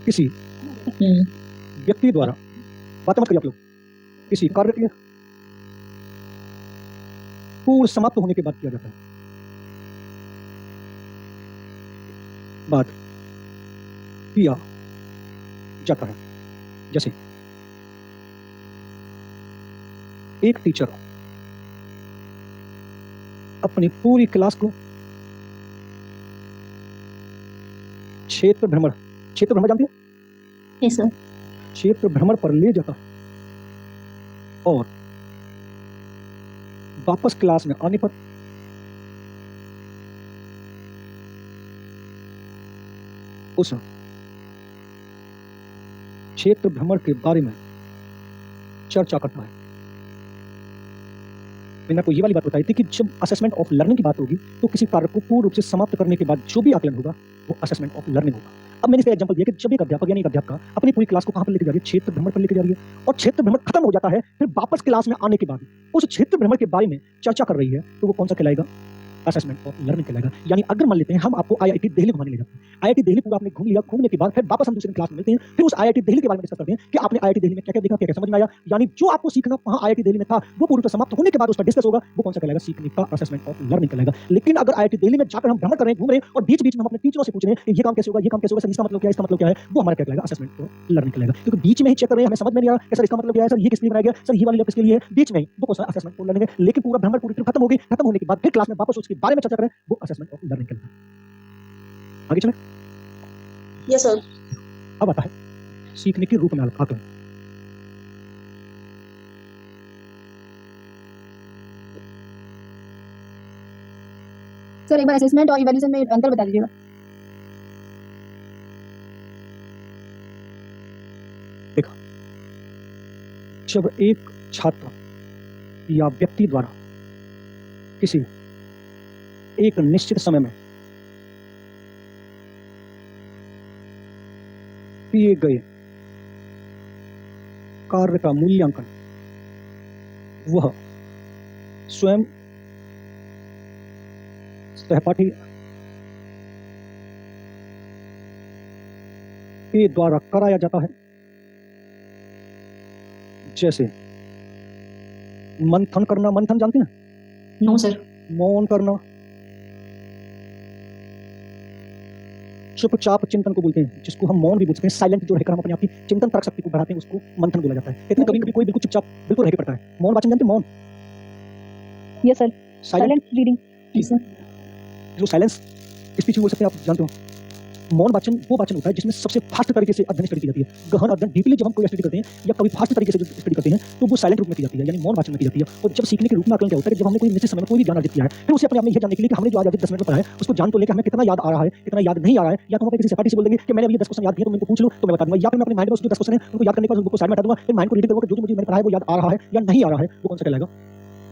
किसी व्यक्ति द्वारा, बात मत करिए आप लोग, किसी कार्य के पूर्ण समाप्त होने के बाद किया जाता है। बात किया जाता है। जैसे एक टीचर अपनी पूरी क्लास को क्षेत्र भ्रमण जानती है? Yes sir. क्षेत्र भ्रमण पर ले जाता है और वापस क्लास में आने पर उस क्षेत्र भ्रमण के बारे में चर्चा करता है। मैंने आपको ये वाली बात बताई थी कि जब असेसमेंट ऑफ लर्निंग की बात होगी तो किसी कार्य को पूर्ण रूप से समाप्त करने के बाद जो भी आकलन होगा वो असेसमेंट ऑफ लर्निंग होगा। अब मैंने इसका एग्जांपल दिया कि जब एक अध्यापक यानी एक अध्यापिका अपनी पूरी क्लास को कहां पर लेके जा रही है, क्षेत्र भ्रमण पर लेके जा रही है और क्षेत्र भ्रमण खत्म हो जाता है, फिर वापस क्लास में आने के बाद उस क्षेत्र भ्रमण के बारे में चर्चा कर रही है, तो वो कौन सा कहलाएगा? असेसमेंट ऑफ लर्निंग कहलाएगा। यानी अगर मान लेते हैं हम आपको आईआईटी दिल्ली घुमाने ले जाते हैं, आईआईटी दिल्ली पूरा आपने घूम लिया, घूमने के बाद फिर वापस हम दूसरी क्लास में मिलते हैं, फिर उस आईआईटी दिल्ली के बारे में डिस्कस करते हैं कि आपने आईआईटी दिल्ली में क्या क्या देखा, क्या क्या समझ में आया, यानी जो आपको सीखना वहां आईआईटी दिल्ली में था वो पूरी तरह समाप्त होने के बाद उस पर डिस्कस होगा, वो कौन सा कहलाएगा? सीखने का असेसमेंट ऑफ लर्निंग कहलाएगा। लेकिन अगर आईआईटी दिल्ली में जाकर हम भ्रमण कर रहे हैं, घूम रहे हैं और बीच बीच में हम अपने टीचरों से पूछ रहे हैं कि ये काम कैसे होगा, ये काम कैसे होगा, सर इसका मतलब क्या है, इसका मतलब क्या है, वो हमारा क्या कहलाएगा? असेसमेंट ऑफ लर्निंग कहलाएगा। क्योंकि बीच में ही चेक कर रहे हैं, हमें समझ में नहीं आ रहा कि सर इसका मतलब क्या है, सर ये किस लिए बनाया गया, सर ये वाली किसके लिए है, बीच में ही वो कौन सा असेसमेंट ऑफ लर्निंग है। लेकिन पूरा भ्रमण पूरी तरह खत्म हो गई, खत्म होने के बाद फिर क्लास में वापस उसके बारे में चर्चा करें, वो असेसमेंट ऑफ लर्निंग कहलाता है। आगे चलें। Yes sir. अब आता है सीखने की रूप में आकलन। सर एक बार असेसमेंट और इवैल्यूएशन में अंतर बता दीजिएगा। देखा, जब एक छात्र या व्यक्ति द्वारा किसी एक निश्चित समय में किए गए कार्य का मूल्यांकन वह स्वयं सहपाठी के द्वारा कराया जाता है। जैसे मंथन करना, मंथन जानते हैं? No sir. मौन करना, चुपचाप चिंतन को बोलते हैं, जिसको हम मौन भी बोलते हैं। साइलेंट जो रहकर हम अपने आप की चिंतन तर्क शक्ति को बढ़ाते हैं उसको मंथन बोला जाता है। लेकिन कभी कभी कोई बिल्कुल चुपचाप बिल्कुल रह के पड़ता है। मौन वाचन जानते हैं? मौन, यस सर। Silent reading. जो साइलेंस स्पीच बोल सकते हैं, आप जानते हो। मौन वाचन वो वाचन होता है जिसमें सबसे फास्ट तरीके से अध्ययन स्टडी की जाती है। गहन अध्ययन डीपली जब हम कोई स्टडी करते हैं या कभी फास्ट तरीके से जो स्टडी करते हैं तो वो साइलेंट रूप में की जाती है, यानी मौन वाचन में की जाती है। और जब सीखने के रूप में आकलन क्या होता है कि जब हमने कोई निश्चित समय में कोई भी ज्ञान अर्जित किया है, फिर उसे अपने आप में यह जानने के लिए कि हमने जो आज 10 मिनट में पढ़ा है उसको जान तो लेकर हमें कितना याद आ रहा है, कितना याद नहीं आ रहा है, या तो हम अपने किसी सहपाठी से बोल देंगे कि मैंने अभी 10 क्वेश्चन याद किए तो मैं इनको पूछ लूं तो मैं बता दूंगा, या फिर मैं अपने माइंड में जो 10 क्वेश्चन है उनको याद करने के बाद उनको साइड में हटा दूंगा, फिर माइंड को रीड करूंगा कि जो मुझे मैंने पढ़ा है वो याद आ रहा है या नहीं आ रहा है, वो कौन सा कहलाएगा?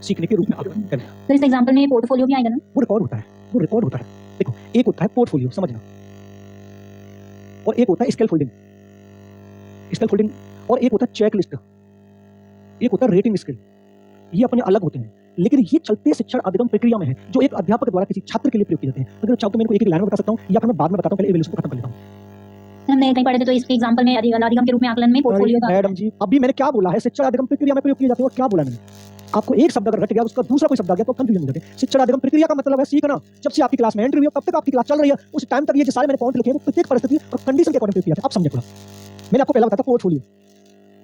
सीखने के रूप में आकलन कहलाएगा। सर इस एग्जांपल में पोर्टफोलियो भी आएगा ना? वो रिकॉर्ड होता है, वो रिकॉर्ड होता है। देखो, एक होता है पोर्टफोलियो, समझना, और एक होता है स्केल फोल्डिंग, और एक होता है चेक लिस्ट, एक होता है रेटिंग स्केल। ये अपने अलग होते हैं, लेकिन ये चलते शिक्षण अधिगम प्रक्रिया में है जो एक अध्यापक द्वारा किसी छात्र के लिए प्रयोग किए जाते हैं। अगर चाहो तो मैं इनको एक लाइन में बता सकता हूं या फिर मैं बाद में बताता हूं, पहले इवैल्यूएशन को खत्म कर लेता हूं। हमने कहीं पढ़े थे तो इसके एग्जांपल में अधिगम के रूप में आकलन में पोर्टफोलियो का। मैडम जी, अभी मैंने क्या बोला है? शिक्षण अधिगम प्रक्रिया में प्रयोग किए जाते हैं। और क्या बोला मैंने? आपको एक शब्द अगर रट गया उसका दूसरा कोई शब्द आ गया तो कंफ्यूजन हो जाते हैं। शिक्षण अधिगम प्रक्रिया का मतलब है सीखना। जब से आपकी क्लास में एंट्री हुई तब तक आपकी क्लास चल रही है, उस टाइम तक ये जो सारे मैंने पॉइंट लिखे हैं वो प्रत्येक परिस्थिति और कंडीशन के अकॉर्डिंग किया है। आप समझे थोड़ा। मैंने आपको पहला बताया था पोर्टफोलियो।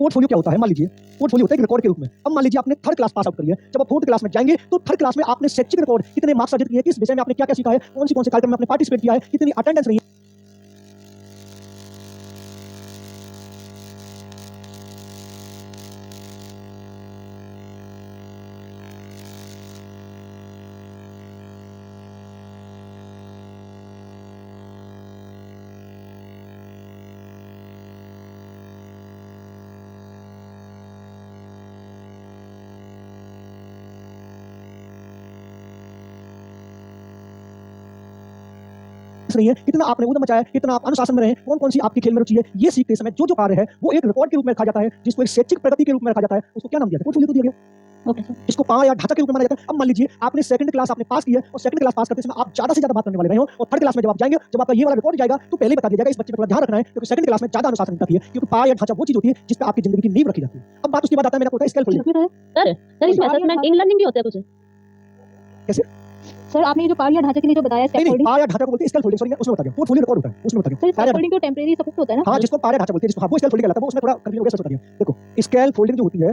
पोर्टफोलियो क्या होता है? मान लीजिए पोर्टफोलियो होता है एक रिकॉर्ड के रूप में। अब मान लीजिए आपने थर्ड क्लास पास आउट करी है, जब आप फोर्थ क्लास में जाएंगे तो थर्ड क्लास में आपने शैक्षिक रिकॉर्ड कितने मार्क्स अर्जित किए, किस विषय में आपने क्या क्या सीखा है, कौन से कार्यक्रम में आपने पार्टिसिपेट किया है, कितनी अटेंडेंस रही है। रही है, कितना आपने उद्यम मचाया, कितना आप अनुशासन में रहे, कौन कौन सी आपकी खेल में रुचि है, ये सीखते समय जो जो कार्य है वो एक रिकॉर्ड के रूप में रखा जाता है, जिसको एक शैक्षिक प्रगति के रूप में रखा जाता है। उसको क्या नाम दिया? पोर्टफोलियो दिया गया। Okay sir. इसको पाया या ढांचा के रूप में माना जाता है। अब मान लीजिए आपने सेकंड क्लास आपने पास किया और सेकंड क्लास पास करते समय आप ज्यादा से ज्यादा बात करने वाले रहे हो, और थर्ड क्लास में जब आप जाएंगे, जब आपका ये वाला रिकॉर्ड जाएगा तो पहले बता दिया जाएगा इस बच्चे पे थोड़ा ध्यान रखना है, क्योंकि सेकंड क्लास में ज्यादा अनुशासन की है, क्योंकि पाया या ढांचा वो चीज होती है जिस पे आपकी जिंदगी की नींव रखी जाती है। अब बात उसके बाद आता है मेरा स्केल फोल्डिंग। सर इसमें असेसमेंट इन लर्निंग भी होता है कुछ? कैसे सर आपने ये जो पाया ढांचा के लिए जो बताया नहीं नहीं, पाया ढांचा को बोलते हैं स्केल फोल्डिंग। सॉरी, उसमें बता दिया। पोर्टफोलियो रिकॉर्ड होता है, उसमें बता दिया। स्केल फोल्डिंग तो टेंपरेरी सब कुछ होता है ना? हां, जिसको पाया ढांचा बोलते हैं, जिसको हां वो स्केल फोल्डिंग कहलाता है। वो उसमें थोड़ा कंफ्यूजन हो गया, सच बता दिया। देखो, स्केल फोल्डिंग जो होती है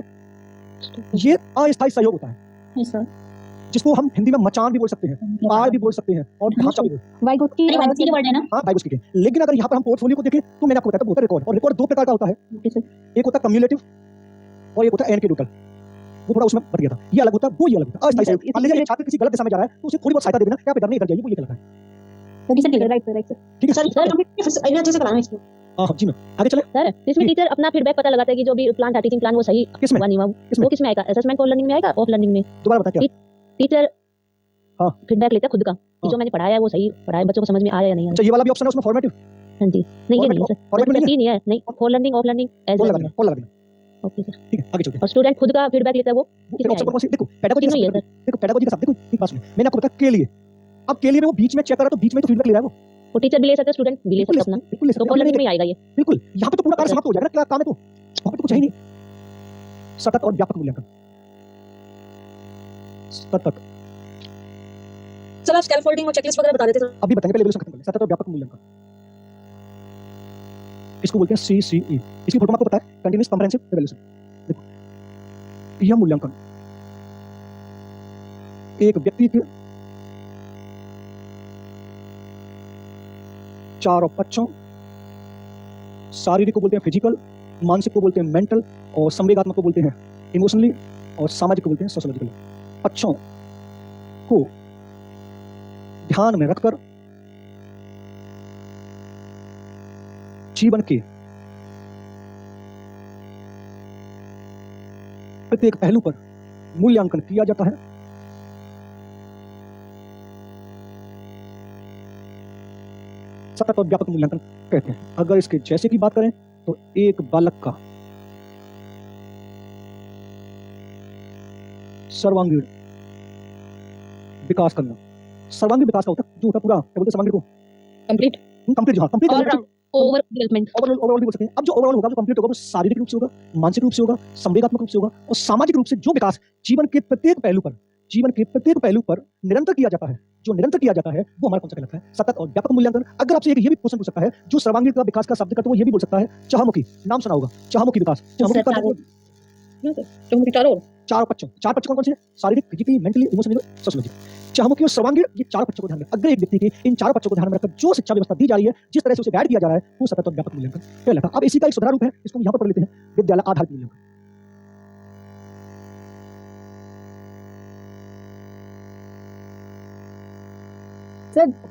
ये अस्थायी सहयोग होता है, यस सर। जिसको हम हिंदी में मचान भी बोल सकते हैं, पार भी बोल सकते हैं और ढांचा भी बोल सकते हैं। वाइगोत्स्की के वर्ड है ना? हां, वाइगोत्स्की के। लेकिन अगर यहां पर हम पोर्टफोलियो को देखें तो मैंने आपको बताया था वो होता है रिकॉर्ड, और रिकॉर्ड दो प्रकार का होता है। Okay sir. एक होता है कम्युलेटिव और एक होता है एनकेडोटल। वो थोड़ा उसमें बढ़ गया था। ये अलग होता है, वो ये अलग होता है। अस्थायी सहयोग। मान लीजिए छात्र किसी गलत दिशा में जा रहा है तो उसे थोड़ी बहुत सहायता दे देना, क्या पे डरने कर जाइए, वो ये कहलाता है। Okay sir, right sir. ठीक है सर इन्हें अच्छे से कराना इसको। हां जी मैम, आगे चले। सर इसमें टीचर अपना फीडबैक पता लगाता है कि जो भी प्लान था, टीचिंग प्लान, वो सही किसमें? हुआ नहीं हुआ, वो किसमें आएगा? असेसमेंट फॉर लर्निंग में आएगा, ऑफ लर्निंग में? दोबारा बता क्या? टीचर हाँ। फीडबैक लेता है खुद का कि जो मैंने पढ़ाया है वो सही पढ़ाया, बच्चों को समझ में आया या नहीं आया। अच्छा, ये वाला भी ऑप्शन है उसमें फॉर्मेटिव। हाँ जी, नहीं ये नहीं है सर, फॉर्मेटिव नहीं है। तीन ही है। नहीं, for learning, of learning, as कौन लर्निंग। लगा? कौन लगा? Okay sir. ठीक है, आगे चलते हैं। और स्टूडेंट खुद का फीडबैक लेता है, वो फिर किसमें ऑप्शन आएगा? कौन सी? देखो, पेडागोजी का तीनों ही है शब्द, सर। देखो पेडागोजी का शब्द, देखो एक बात सुनिए, मैंने आपको बताया के लिए। अब के लिए में वो बीच में चेक कर रहा है तो बीच में तो फीडबैक ले रहा है वो। टीचर भी ले सकते हैं, स्टूडेंट भी ले सकते हैं अपना, बिल्कुल ले तो सकते फॉर लर्निंग हैं। में ही आएगा ये। बिल्कुल, यहाँ पे तो पूरा कार्य समाप्त हो जाएगा ना, काम है तो वहाँ पे तो कुछ है ही नहीं। सतत और व्यापक मूल्यांकन। सतत, सर आप स्केल फोल्डिंग और चेकलिस्ट वगैरह बता देते सर। अभी बताएंगे, पहले इवैल्यूएशन खत्म कर लें। सतत और व्यापक मूल्यांकन, इसको बोलते हैं CCE। इसकी फुल फॉर्म आपको पता है, कंटीन्यूअस कॉम्प्रिहेंसिव इवैल्यूएशन। देखो, यह मूल्यांकन एक व्यक्ति के चारों पक्षों, शारीरिक को बोलते हैं फिजिकल, मानसिक को बोलते हैं मेंटल, और संवेगात्मक को बोलते हैं इमोशनली, और सामाजिक को बोलते हैं सोशोलॉजिकल। पक्षों को ध्यान में रखकर जीवन के प्रत्येक पहलू पर मूल्यांकन किया जाता है। सतत और व्यापक मूल्यांकन कहते हैं। अगर इसके जैसे की बात करें तो एक बालक का सर्वांगीण विकास करना, सर्वांगीण विकास का होता है जो होता है पूरा, क्या बोलते हैं सर्वांगीण को? कंप्लीट कंप्लीट, हाँ कंप्लीट, ओवर डेवलपमेंट। ओवरऑल भी बोल सकते हैं। अब जो ओवरऑल होगा, जो कंप्लीट होगा, वो शारीरिक रूप से होगा, मानसिक रूप से होगा, संवेगात्मक रूप से होगा, और सामाजिक रूप से जो विकास जीवन के प्रत्येक पहलू पर निरंतर किया जाता है, जो निरंतर किया जाता है वो हमारा कौन सा कहलाता है? सतत और व्यापक मूल्यांकन। अगर आपसे एक ये भी क्वेश्चन पूछ सकता है, जो सर्वांगीण का विकास का शब्द करता है, वो ये भी बोल सकता है चहुमुखी। नाम सुना होगा, चहुमुखी विकास। चहुमुखी का चार पक्ष कौन कौन से हैं? शारीरिक, फिजिकली, मेंटली, इमोशनली, सोशियोलॉजिकल। चाहूँ कि वो सर्वांगीण ये चार पक्षों को ध्यान में, अगर एक व्यक्ति के इन चार पक्षों को ध्यान में रखकर जो शिक्षा व्यवस्था दी जा रही है, जिस तरह से उसे गाइड किया जा रहा है, वो सतत और व्यापक मूल्यांकन कहलाता है। अब इसी का एक सुधार रूप है, इसको हम यहाँ पर पढ़ लेते हैं, विद्यालय आधारित मूल्यांकन।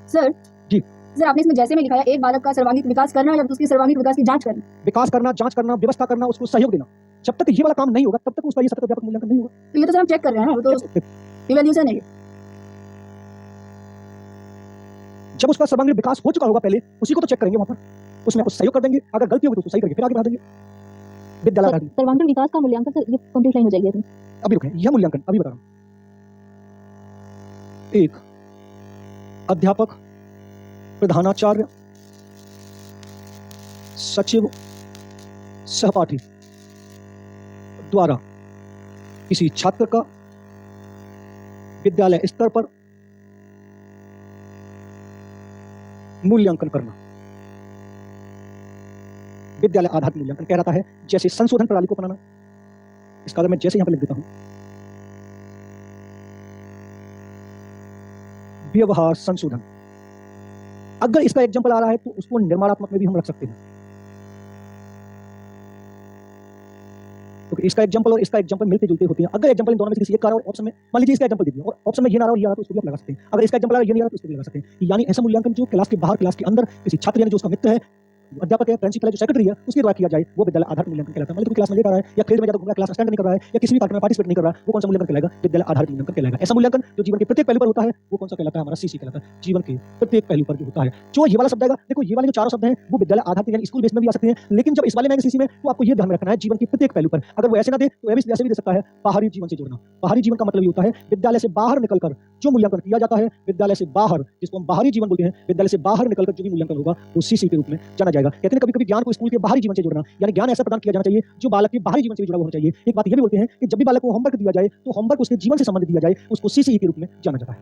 सर जी। सर आपने इसमें जैसे में लिखा है एक बालक का सर्वांगीण विकास करना या उसके सर्वांगीण विकास की जांच करना। विकास करना, जांच करना, व्यवस्था करना, उसको सहयोग देना। जब तक ये वाला काम नहीं होगा तब तक उसका ये सतत व्यापक मूल्यांकन नहीं होगा। तो ये तो सर हम चेक कर रहे हैं ना, वो तो इवैल्यूएशन है। जब उसका सर्वांगीण विकास हो चुका होगा पहले, उसी को तो चेक करेंगे वहां पर, उसमें आपको सहयोग कर देंगे, अगर गलती होगी तो उसको सही करके फिर आगे बढ़ा देंगे। विद्यालय सर्वांगीण विकास का मूल्यांकन सर ये कंप्लीट लाइन हो जाएगी इसमें। अभी रुकें, यह मूल्यांकन अभी बता रहा हूं। एक अध्यापक, प्रधानाचार्य, सचिव, सहपाठी द्वारा किसी छात्र का विद्यालय स्तर पर मूल्यांकन करना विद्यालय आधारित मूल्यांकन कहलाता है। जैसे संशोधन प्रणाली को अपनाना, इसका अगर मैं जैसे यहां पर लिख देता हूं, व्यवहार संशोधन, अगर इसका एग्जाम्पल आ रहा है तो उसको निर्माणात्मक में भी हम रख सकते हैं। तो इसका एग्जाम्पल और इसका एग्जाम्पल मिलते जुलते होते हैं। अगर एग्जाम्पल इन दोनों में से किसी एक का और ऑप्शन में, मान लीजिए इसका एग्जाम्पल दे दिया और ऑप्शन में ये ना रहा और ये आ रहा तो इसको भी आप लगा सकते हैं। अगर इसका एग्जाम्पल ये नहीं आ रहा तो इसको भी लगा सकते हैं। यानी ऐसा मूल्यांकन जो क्लास के बाहर, क्लास के अंदर किसी छात्र यानी जो उसका मित्र है, अध्यापक है, प्रिंसिपल है, जो सेक्रेटरी है, उसके द्वारा किया जाए, वो विद्यालय आधारित मूल्यांकन कहलाता है। मतलब कोई क्लास में लेकर आ रहा है या फील्ड में जाकर घूम रहा है, क्लास अटेंड नहीं कर रहा है या किसी भी कार्यक्रम में पार्टिसिपेट नहीं कर रहा है, वो कौन सा मूल्यांकन कहलाएगा? विद्यालय आधारित मूल्यांकन कहलाएगा। ऐसा मूल्यांकन जो जीवन के प्रत्येक पहलू पर होता है वो कौन सा कहलाता है? हमारा सीसी कहलाता है। जीवन के प्रत्येक पहलू पर जो होता है, जो ये वाला शब्द आएगा, देखो ये वाले जो चारों शब्द हैं वो विद्यालय आधारित यानी स्कूल बेस में भी आ सकते हैं, लेकिन जब इस वाले में सीसी में तो आपको ये ध्यान में रखना है जीवन के प्रत्येक पहलू पर। अगर वो ऐसे ना दे तो ऐसे भी दे सकता है बाहरी जीवन से जोड़ना। बाहरी जीवन का मतलब ये होता है विद्यालय से बाहर निकलकर जो मूल्यांकन किया जाता है, विद्यालय से बाहर, जिसको हम बाहरी जीवन बोलते हैं, विद्यालय से बाहर निकलकर जो भी मूल्यांकन होगा वो सीसी के रूप में जाना जाएगा। कहते हैं कभी-कभी ज्ञान को स्कूल के बाहरी जीवन से जोड़ना, यानी ज्ञान ऐसा प्रदान किया जाना चाहिए जो बालक के बाहरी जीवन से भी जुड़ा हुआ होना चाहिए। एक बात ये भी बोलते हैं कि जब भी बालक को होमवर्क दिया जाए तो होमवर्क उसके जीवन से संबंधित दिया जाए, उसको सीसी के रूप में जाना जाता है।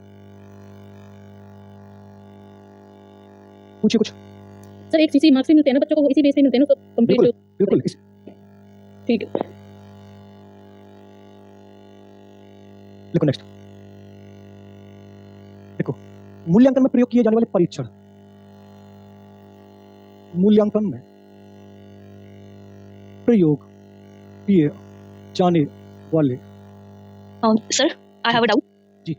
पूछिए कुछ। सर एक सीसी मार्क्स भी मिलते हैं ना बच्चों को, इसी बेस पे मिलते हैं ना, तो कंप्लीट बिल्कुल ठीक है। देखो नेक्स्ट, देखो मूल्यांकन में प्रयोग किए जाने वाले परीक्षण, मूल्यांकन में प्रयोग किए जाने वाले। Sir I have a doubt जी।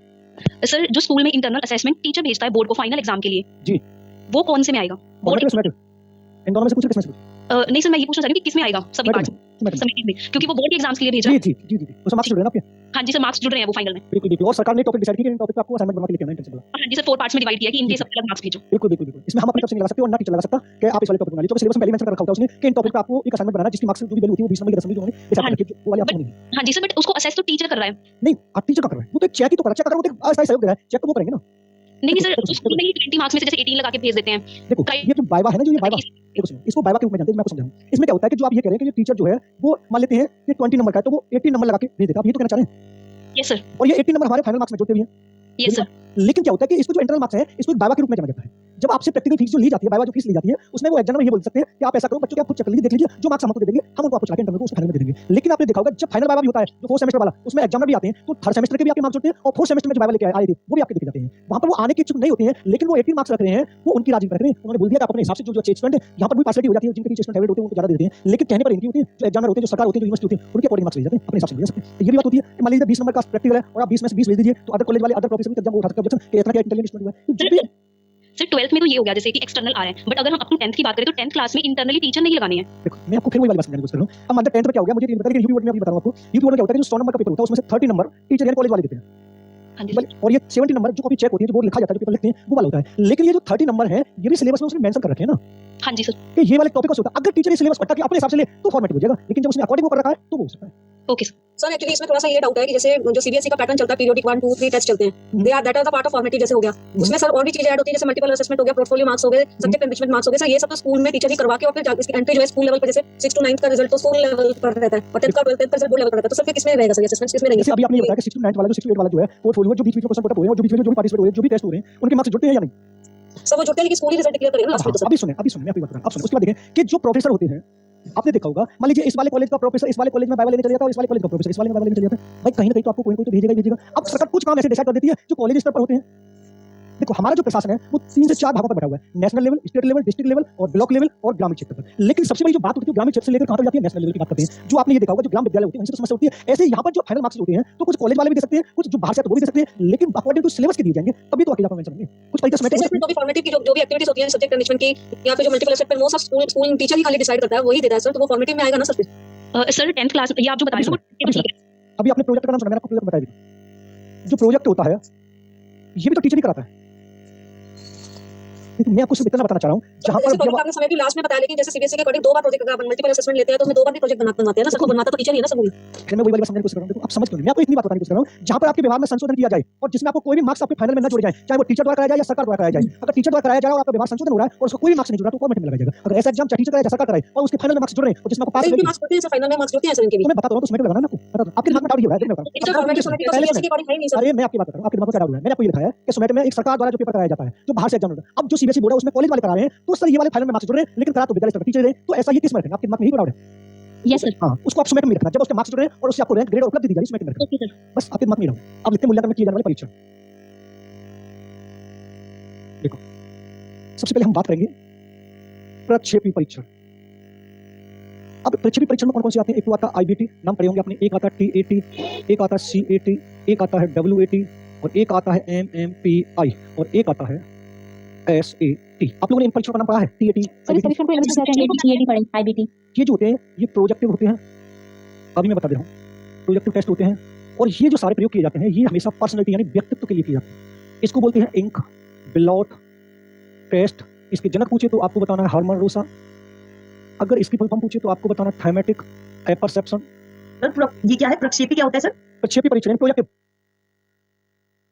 सर जो स्कूल में इंटरनल असेसमेंट टीचर भेजता है बोर्ड को फाइनल एग्जाम के लिए जी, वो कौन से में आएगा? बोर्ड इन दोनों में से कुछ किसमें से? नहीं सर मैं ये पूछना चाह रही हूँ कि किस में आएगा सभी पार्ट्स समेटिव में, क्योंकि वो बोर्ड के एग्जाम्स के लिए भेजा। जी जी जी जी, उसमें मार्क्स जुड़ रहे हैं आपके। हाँ जी सर मार्क्स जुड़ रहे हैं वो फाइनल में। बिल्कुल बिल्कुल, और सरकार ने टॉपिक डिसाइड किया कि इन टॉपिक पे आपको असाइनमेंट बना के लेके आना है प्रिंसिपल। हाँ जी सर 4 पार्ट्स में डिवाइड किया कि इनके सब अलग मार्क्स भेजो। बिल्कुल बिल्कुल बिल्कुल, इसमें हम अपनी तरफ से नहीं लगा सकते और ना टीचर लगा सकता कि आप इस वाले टॉपिक बना लीजिए। तो सिलेबस में पहले मेंशन कर रखा होता है उसने कि इन टॉपिक पे आपको एक असाइनमेंट बनाना है जिसकी मार्क्स जो भी वैल्यू होती है वो 20 नंबर की दशमलव जो उन्होंने डिसाइड किया, वो वाली आपको नहीं। हाँ जी सर बट उसको असेस तो टीचर कर रहा है। नहीं, आप टीचर का कर रहे हैं, वो तो एक चेक ही तो कर रहा है, चेक अगर वो तो अस्थायी सहयोग दे रहा है, चेक तो वो करेंगे ना। नहीं सर स्कूल में ही 20 मार्क्स में से जैसे 18 लगा के भेज देते हैं। देखो ये जो वाइवा है ना, जो ये वाइवा, देखो सुनो, इसको वाइवा के रूप में जानते हैं, मैं आपको समझाऊं। इसमें क्या होता है कि जो आप ये कह रहे हैं कि जो टीचर जो है वो मान लेते हैं कि 20 नंबर का है तो वो 18 नंबर लगा के भेज देगा, आप ये तो कहना चाह रहे हैं? Yes sir. और ये 18 नंबर हमारे फाइनल मार्क्स में जोड़ते भी हैं। Yes sir. लेकिन क्या होता है कि इसको जो इंटरनल मार्क्स है इसको एक वाइवा के रूप में जाना जाता है। जब आपसे प्रैक्टिकल फीस जो ली जाती है, वाइवा जो फीस ली जाती है, उसमें वो एग्जाम में ये बोल सकते हैं कि आप ऐसा करो बच्चों के आप खुद चेक कर लीजिए, देख लीजिए, जो मार्क्स हमको दे देंगे हम उनको आपको चला के इंटरनल को उस फाइनल में दे देंगे। लेकिन आपने देखा होगा जब फाइनल वाइवा भी होता है जो 4 सेमेस्टर वाला, उसमें एग्जाम भी आते हैं तो 3rd सेमेस्टर के भी आपके मार्क्स होते हैं और 4th सेमेस्टर में जो वाइवा लेके आए थे वो भी आपके देखे जाते हैं। वहां पर वो आने के इच्छुक नहीं होते हैं, लेकिन वो 18 मार्क्स रख रहे हैं, वो उनकी राजी रख रहे हैं। उन्होंने बोल दिया कि आप अपने हिसाब से जो अच्छे स्टूडेंट है यहां पर भी पार्सिटी हो जाती है, जिनके टीचर फेवरेट होते हैं उनको ज्यादा देते हैं, लेकिन कहने पर इनकी होती है जो एग्जामिनर होते हैं, जो सरकार होते हैं, जो यूनिवर्सिटी होती है, उनके अकॉर्डिंग मार्क्स ले जाते हैं, अपने हिसाब से ले सकते हैं। ये भी बात होती है कि मान लीजिए 20 नंबर का प्रैक्टिकल है और आप 20 में से 20 भेज दीजिए तो अदर कॉलेज वाले अदर प्रोफेसर भी एग्जाम उठा सकते हैं ऑब्जेक्शन कि इतना क्या इंटेलिजेंट स्टूडेंट है। तो जब भी सर 12th में तो ये हो गया जैसे कि एक्सटर्नल आ रहे हैं, बट अगर हम अपनी 10th की बात करें तो 10th क्लास में इंटरनली टीचर नहीं लगाने हैं। देखो मैं आपको फिर वही वाली बात समझाने की कोशिश कर रहा हूं। अब मान लो 10th में क्या हो गया, मुझे ये बता दीजिए यूपी बोर्ड में अभी बता रहा हूं आपको। यूपी बोर्ड में क्या होता है कि जो 100 नंबर का पेपर होता है उसमें से 30 नंबर टीचर यानी कॉलेज वाले देते हैं। हाँ जी और ये 70 नंबर जो कॉपी चेक होती है, जो बोर्ड लिखा जाता है, जो पेपर लिखते हैं वो वाला होता है। लेकिन ये जो 30 नंबर है ये भी सिलेबस में उसने मेंशन कर रखे हैं ना हाँ जी सर कि ये वाले टॉपिक होता है। अगर टीचर ये सिलेबस हटा के अपने हिसाब से ले तो फॉर्मेट हो जाएगा, लेकिन जब उसने अकॉर्डिंग वो कर रखा है तो वो हो सकता है। Okay sir. सर एक्चुअली इसमें थोड़ा सा ये डाउट है कि जैसे जो सीबीएसई का पैटर्न चलता है पीरियोडिक 1 2 3 टेस्ट चलते हैं, they are that are the part of formative जैसे हो गया, उसमें सर और भी चीजें ऐड होती है जैसे मल्टीपल असेसमेंट हो गया, पोर्टफोलियो मार्क्स हो गए, सब्जेक्ट एनरिचमेंट मार्क्स हो गए। सर ये सब तो स्कूल में टीचर ही करवा के और फिर इसकी एंट्री जो है स्कूल लेवल पर जैसे 6 to 9 का रिजल्ट तो स्कूल लेवल पर रहता है और 10th का 12th का रिजल्ट बोर्ड लेवल पर रहता है। तो सर किसमें रहेगा सर असेसमेंट किसमें रहेंगे? जैसे अभी आपने ये बताया कि 6 to 9 वाला जो 6 to 8 वाला जो है पोर्टफोलियो जो बीच में क्वेश्चन पुट हुए हैं और जो बीच में जो भी पार्टिसिपेट हुए हैं, जो भी टेस्ट हो रहे हैं, उनके मार्क्स जुड़ते हैं या नहीं? सर वो जुड़ते हैं लेकिन स्कूल ही रिजल्ट डिक्लेयर करेगा ना लास्ट में। तो अभी सुने मैं आपकी बात बता रहा हूं। अब सुने उसके बाद देखें कि जो प्रोफेसर होते हैं आपने देखा होगा, मान लीजिए इस वाले कॉलेज का प्रोफेसर इस वाले कॉलेज में बाइबल लेने चले जाता है और इस वाले कॉलेज का प्रोफेसर इस वाले में बाइबल लेने चले जाता है। भाई कहीं ना कहीं तो आपको कोई ना कोई तो भेजेगा ही भेजेगा। अब सरकार कुछ काम ऐसे डिसाइड कर देती है जो कॉलेज स्तर पर होते हैं। देखो हमारा जो प्रशासन है वो 3 से 4 भागों पर बटा हुआ है, national level, state level, district level और ब्लॉक लेवल और ग्रामीण क्षेत्र पर। लेकिन सबसे बड़ी जो बात होती है ग्रामीण क्षेत्र से लेकर कहां तक जाती है, नेशनल लेवल की बात करते हैं। जो आपने ये देखा होगा जो ग्राम विद्यालय होते हैं उनसे तो समस्या होती है। ऐसे यहाँ पर जो फाइनल मार्क्स होते हैं तो कुछ कॉलेज वाले भी दे सकते हैं, कुछ जो बाहर से तो वो भी दे सकते हैं, लेकिन अकॉर्डिंग टू सिलेबस के दिए जाएंगे तभी तो अकेला मेंशन होंगे। कुछ परीक्षा समेत इसमें जो भी फॉर्मेटिव की जो भी एक्टिविटीज होती हैं सब्जेक्ट एनरिचमेंट की या फिर जो मल्टीपल एसेसमेंट वो सब स्कूल टीचर ही खाली डिसाइड करता है, वही देता है सर। तो वो फॉर्मेटिव में आएगा ना सर? सर 10th क्लास ये आप जो बता रहे हो अभी आपने प्रोजेक्ट का नाम सुना, मैंने आपको प्रोजेक्ट बताया भी। जो प्रोजेक्ट होता है ये भी तो टीचर ही कराता है। लेकिन मैं आपको सिर्फ इतना बताना चाह रहा हूं जहां पर प्रोजेक्ट आपने समय भी लास्ट में बताया, लेकिन जैसे सीबीएसई के अकॉर्डिंग 2 बार प्रोजेक्ट का मल्टीपल असेसमेंट लेते हैं तो उसमें 2 बार भी प्रोजेक्ट बनाते हैं ना सर। को बनाता तो टीचर ही है ना सब। फिर मैं वही वाली बात समझने की कोशिश कर रहा हूं। देखो आप समझ क्यों नहीं, मैं आपको इतनी बात बताने की कोशिश कर रहा हूं जहां पर आपके व्यवहार में संशोधन किया जाए और जिसमें आपको कोई भी मार्क्स आपके फाइनल में न जोड़े जाए, चाहे वो टीचर द्वारा कराया जाए या सरकार द्वारा कराया जाए। अगर टीचर द्वारा कराया जा रहा है और आपका व्यवहार संशोधन हो रहा है और उसको कोई मार्क्स नहीं जुड़ रहा तो गवर्नमेंट में लगाया जाएगा। अगर ऐसा एग्जाम चाहे टीचर कराए या सरकार कराए और उसके फाइनल में मार्क्स जुड़ रहे हैं और जिसमें आपको पास इनके मार्क्स होते हैं सर, फाइनल में मार्क्स होते हैं सर इनके भी। मैं बता रहा हूं तो उसमें लगाना ना आपको बता दो। आपके दिमाग में डाउट ये हो रहा है, देखो टीचर फॉर्मेटिव सीबीएसई के अकॉर्डिंग है नहीं सर। अरे मैं आपकी बात कर रहा हूं, आपके दिमाग में क्या डाउट है? मैंने आपको ये लिखा है कि सोमेट में एक सरकार द्वारा जो पेपर कराया जाता है जो बाहर से एग्जाम होता है। अब जो सीबीएसई बोर्ड है उसमें कॉलेज वाले करा रहे हैं तो सर ये वाले फाइनल में मार्क्स जुड़ रहे हैं लेकिन करा तो विद्यालय स्तर पर टीचर है। तो ऐसा ये किस में रखेंगे? आपके दिमाग में यही डाउट है? Yes sir. हां उसको आप सोमेट में रखना, जब उसके मार्क्स जुड़ रहे हैं और उससे आपको रैंक ग्रेड उपलब्ध दी जाएगी सोमेट में रखना। Okay sir. बस आपके दिमाग में डाउट। अब लिखते मूल्यांकन में किए जाने वाली परीक्षा। देखो सबसे पहले हम बात करेंगे प्रक्षेपी परीक्षण। अब प्रक्षेपी परीक्षण में कौन-कौन से आते हैं? एक तो आता है आईबीटी, नाम पढ़े होंगे आपने। एक आता है टीएटी, एक आता है सीएटी, एक आता है डब्ल्यूएटी और एक आता है एमएमपीआई और एक आता है एसएटी। आप लोगों ने इन परीक्षाओं का नाम पढ़ा है? टीएटी, आईबीटी ये जो होते हैं ये प्रोजेक्टिव होते हैं। अभी मैं बता दे रहा हूँ, प्रोजेक्टिव टेस्ट होते हैं और ये जो सारे प्रयोग किए जाते हैं ये हमेशा पर्सनैलिटी यानी व्यक्तित्व के लिए किए जाते हैं। इसको बोलते हैं इंक, बिलॉट टेस्ट। इसके जनक पूछे तो आपको बताना है हार्मन रोसा। अगर इसकी फुल फॉर्म पूछे तो आपको बताना थैमेटिक एपरसेप्शन। ये क्या है? प्रक्षेपी क्या होता है सर? प्रक्षेपी परीक्षण प्रोजेक्टिव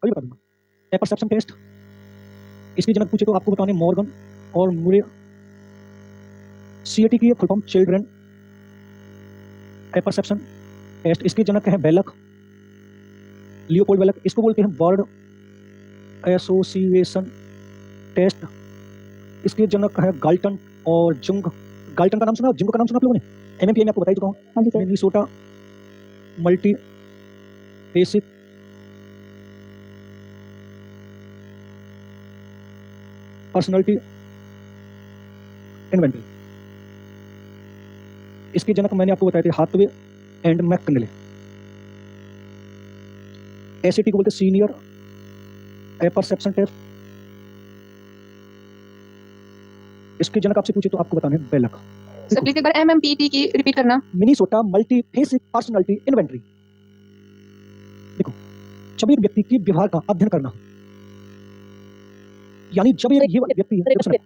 अभी बता दूंगा। एपरसेप्शन टेस्ट इसके जनक पूछे तो आपको बताने मॉर्गन और मुरे। सीएटी की full form children apperception test. इसके जनक है बेलक, लियोपोल्ड बेलक। इसको बोलते हैं बर्ड एसोसिएशन टेस्ट। इसके जनक है गाल्टन और जुंग। गाल्टन का नाम सुना, जुंग का नाम सुना आप लोगों ने? एमएमपीआई में आपको बता ही चुका हूं। Minnesota multi basic personality inventory. इसके जनक मैंने आपको बताए थे हाथवे एंड मैककनले। एसएटी को बोलते हैं सीनियर एपरसेप्शन टेस्ट। इसके जनक आपसे पूछे तो आपको बताने बेलक। सर प्लीज एक बार एमएमपीटी की रिपीट करना। Minnesota multi basic personality inventory. देखो जब एक व्यक्ति के व्यवहार का अध्ययन करना, यानी जब ये व्यक्ति सर एक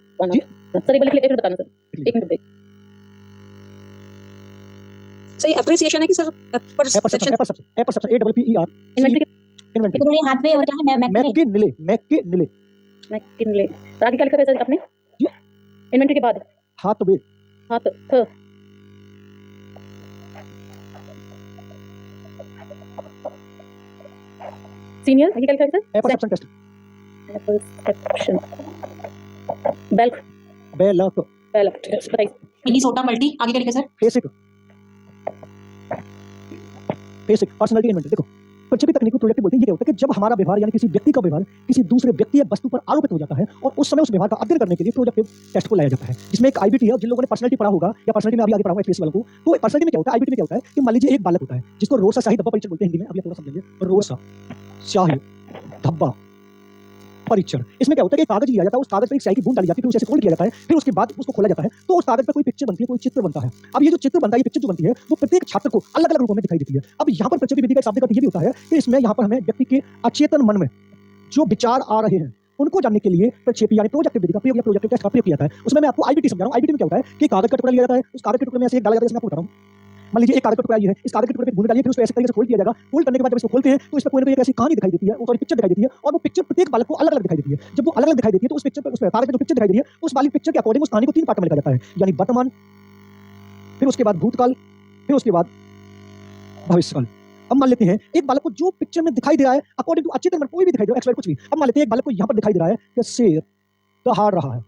मिनट बताना सर, एक मिनट ब्रेक। सही एप्रिसिएशन है कि सर एपरसेप्शन एपरसेप्शन एडब्ल्यूपीईआर इन्वेंटरी इन्वेंटरी हाथ में और क्या है? McKinley McKinley. तो आगे क्या लिखा है सर आपने? इन्वेंटरी के बाद हाथवे हाथ थ सीनियर आगे क्या लिखा है सर? एपरसेप्शन टेस्ट एपरसेप्शन बेलक बेलक बताइए। मिनेसोटा मल्टी आगे क्या लिखा है सर? Basic personality inventory. देखो प्रक्षेपी तकनीक को प्रोजेक्टिव बोलते हैं। ये क्या होता है कि जब हमारा व्यवहार यानी किसी व्यक्ति का व्यवहार किसी दूसरे व्यक्ति या वस्तु पर आरोपित हो जाता है और उस समय उस व्यवहार का अध्ययन करने के लिए प्रोजेक्टिव टेस्ट को लाया जाता है, जिसमें एक आईबीटी है। जिन लोगों ने पर्सनालिटी पढ़ा होगा या पर्सनालिटी में अभी आगे पढ़ा होगा एचपीएससी वालों को, तो पर्सनालिटी में क्या होता है, आईबीटी में क्या होता है कि मान लीजिए एक बालक होता है जिसको रोसा शाही धब्बा परीक्षण बोलते हैं हिंदी में। अभी थोड़ा समझेंगे, रोसा शाही धब्बा परीक्षण। इसमें क्या होता है कि कागज लिया जाता है, उस कागज पर एक स्याही की बूंद डाली जाती है, फिर उसे फोल्ड किया जाता है, फिर उसके बाद उसको खोला जाता है तो उस कागज पर कोई पिक्चर बनती है, कोई चित्र बनता है। अब ये जो चित्र बनता है, ये पिक्चर जो बनती है वो प्रत्येक छात्र को अलग अलग रूपों में दिखाई देती है। अब यहाँ पर प्रक्षेपी विधि का शब्द का ये भी होता है कि इसमें यहाँ पर हमें व्यक्ति के अचेतन मन में जो विचार आ रहे हैं उनको जानने के लिए प्रक्षेपी यानी प्रोजेक्टिव विधि का प्रयोग या प्रोजेक्टिव टेस्ट का प्रयोग किया जाता है। उसमें मैं आपको आईबीटी समझा रहा हूँ। आईबीटी में क्या होता है कि कागज का टुकड़ा लिया जाता है, उस कागज के टुकड़े में ऐसे एक डाला जाता है, जैसे मैं आपको बता रहा हूँ। मान लीजिए एक कागज का टुकड़ा ये है, इस कागज के टुकड़े पे बूंद डालिए, फिर उसको ऐसे तरीके से फोल्ड किया जाएगा। फोल्ड करने के बाद जब इसको खोलते हैं तो इसमें कोई ना कोई एक ऐसी कहानी दिखाई देती है, सॉरी पिक्चर दिखाई देती है और वो पिक्चर प्रत्येक बालक को अलग अलग दिखाई देती है। जब वो अलग अलग दिखाई देती है तो उस पिक्चर पर, उस कागज में जो पिक्चर दिखाई दे रही है उस वाली पिक्चर के अकॉर्डिंग उस कहानी को 3 पार्ट में लिखा जाता है, यानी वर्तमान, फिर उसके बाद भूतकाल, फिर उसके बाद भविष्यकाल। अब मान लेते हैं एक बालक को जो पिक्चर में दिखाई दे रहा है अकॉर्डिंग टू अचेतन मन कोई भी दिखाई दे, एक्स वाई कुछ भी। अब मान लेते हैं एक बालक को यहाँ पर दिखाई दे रहा है कि शेर दहाड़ रहा है,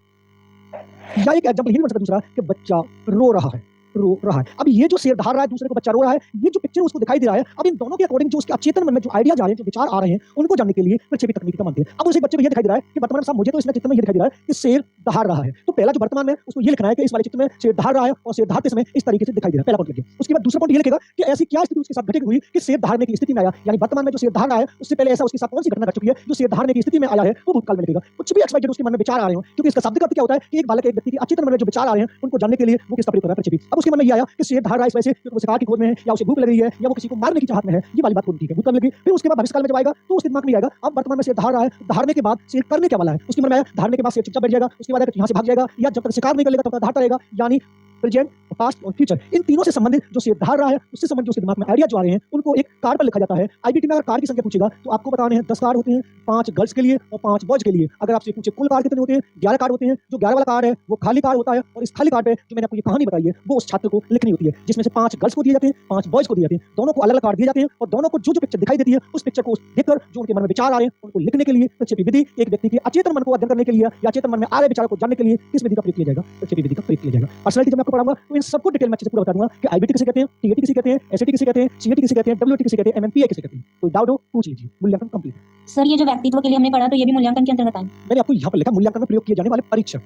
या एक एग्जांपल हिंदी में दूसरा कि बच्चा रो रहा है। रो रहा है। अब ये जो शेर धार रहा है, दूसरे को बच्चा रो रहा है, ये जो पिक्चर उसको दिखाई दे रहा है, अब इन दोनों के अकॉर्डिंग जो उसके अचेतन मन में जो आइडियाज आ रहे हैं, जो विचार आ रहे हैं, उनको जानने के लिए प्रक्षेपी तकनीक का मानते हैं। अब उसे बच्चे को ये दिखाई दे रहा है कि वर्तमान में साहब मुझे तो इसमें चित्र में ये दिखाई दे रहा है कि शेर धार रहा है, तो पहला जो वर्तमान में उसको ये लिखना है कि इस वाले चित्र में शेर धार रहा है और शेर धारते समय इस तरीके से दिखाई दे रहा है, पहला पॉइंट लिखिए। उसके बाद दूसरा पॉइंट ये लिखेगा कि ऐसी क्या स्थिति उसके साथ घटित हुई कि शेर धारने की स्थिति में आया, यानी वर्तमान में जो शेर धार रहा है उससे पहले ऐसा उसके साथ कौन सी घटना घट चुकी है जो शेर धारने की स्थिति में आया है, वो भूतकाल में लिखेगा। कुछ भी एक्सवाइजेड उसके मन में विचार आ रहे हो, क्योंकि इसका शब्द का अर्थ क्या होता है कि एक बालक एक व्यक्ति के अचेतन मन में जो विचार आ रहे हैं उनको जानने के लिए वो किसका प्रयोग कर रहा है, प्रक्षेपी। अब उसके मन में ये आया कि शेर धार रहा है इस वजह से क्योंकि वो शिकार की खोज में है, या उसे भूख लग रही है, या वो किसी को मारने की चाहत में है, ये वाली बात होती है, भूतकाल में लगी। फिर उसके बाद भविष्यकाल में जब आएगा तो उसके दिमाग में आएगा अब वर्तमान में शेर धार रहा है, धारने के बाद शेर करने क्या वाला है, उसके मन में आया धारने के बाद शेर चुपचाप बैठ जाएगा, उसके बाद यहाँ से भाग जाएगा, या जब तक शिकार नहीं कर लेगा तब तक धारता रहेगा, यानी प्रेजेंट, पास्ट और फ्यूचर, इन तीनों से संबंधित जो शेर धार रहा है उससे संबंधित उसके दिमाग में आइडिया जो आ रहे हैं उनको एक कार्ड पर लिखा जाता है। आईबीटी में अगर कार्ड की संख्या पूछेगा तो आपको बताने हैं 10 कार्ड होते हैं, 5 गर्ल्स के लिए और 5 बॉयज के लिए। अगर आपसे पूछे कुल कार्ड कितने होते हैं, 11 कार्ड होते हैं। जो 11 वाला कार्ड है वो खाली कार्ड होता है, और इस खाली कार्ड पे जो मैंने आपको ये कहानी बताई है वो उस छात्र को लिखनी होती है, जिसमें से 5 गर्ल्स को दिए जाते हैं, 5 बॉयज को दिए जाते हैं। दोनों को अलग अलग कार्ड दिए जाते हैं और दोनों को जो जो पिक्चर दिखाई देती है उस पिक्चर को देखकर जो उनके मन में विचार आ रहे हैं उनको लिखने के लिए प्रक्षेपी विधि, एक व्यक्ति के अचेतन मन को अध्ययन करने के लिए या अचेतन मन में आ रहे विचारों को जानने के लिए इस विधि का प्रयोग किया जाएगा, प्रक्षेपी विधि का प्रयोग किया जाएगा। पर्सनैलिटी जब मैं आपको पढ़ाऊंगा तो इन सबको डिटेल में अच्छे से पूरा बता दूंगा कि आईबीटी किसे कहते हैं, टीएटी किसे कहते हैं, एसएटी किसे कहते हैं, सीएटी किसे कहते हैं, डब्ल्यूटी किसे कहते हैं, एमएमपीआई किसे कहते हैं। कोई डाउट हो पूछ लीजिए। मूल्यांकन कंप्लीट। सर ये जो व्यक्तित्व के लिए हमने पढ़ा तो ये भी मूल्यांकन के अंतर्गत आए। मैंने आपको यहाँ पर लिखा मूल्यांकन में प्रयोग किए जाने वाले परीक्षण,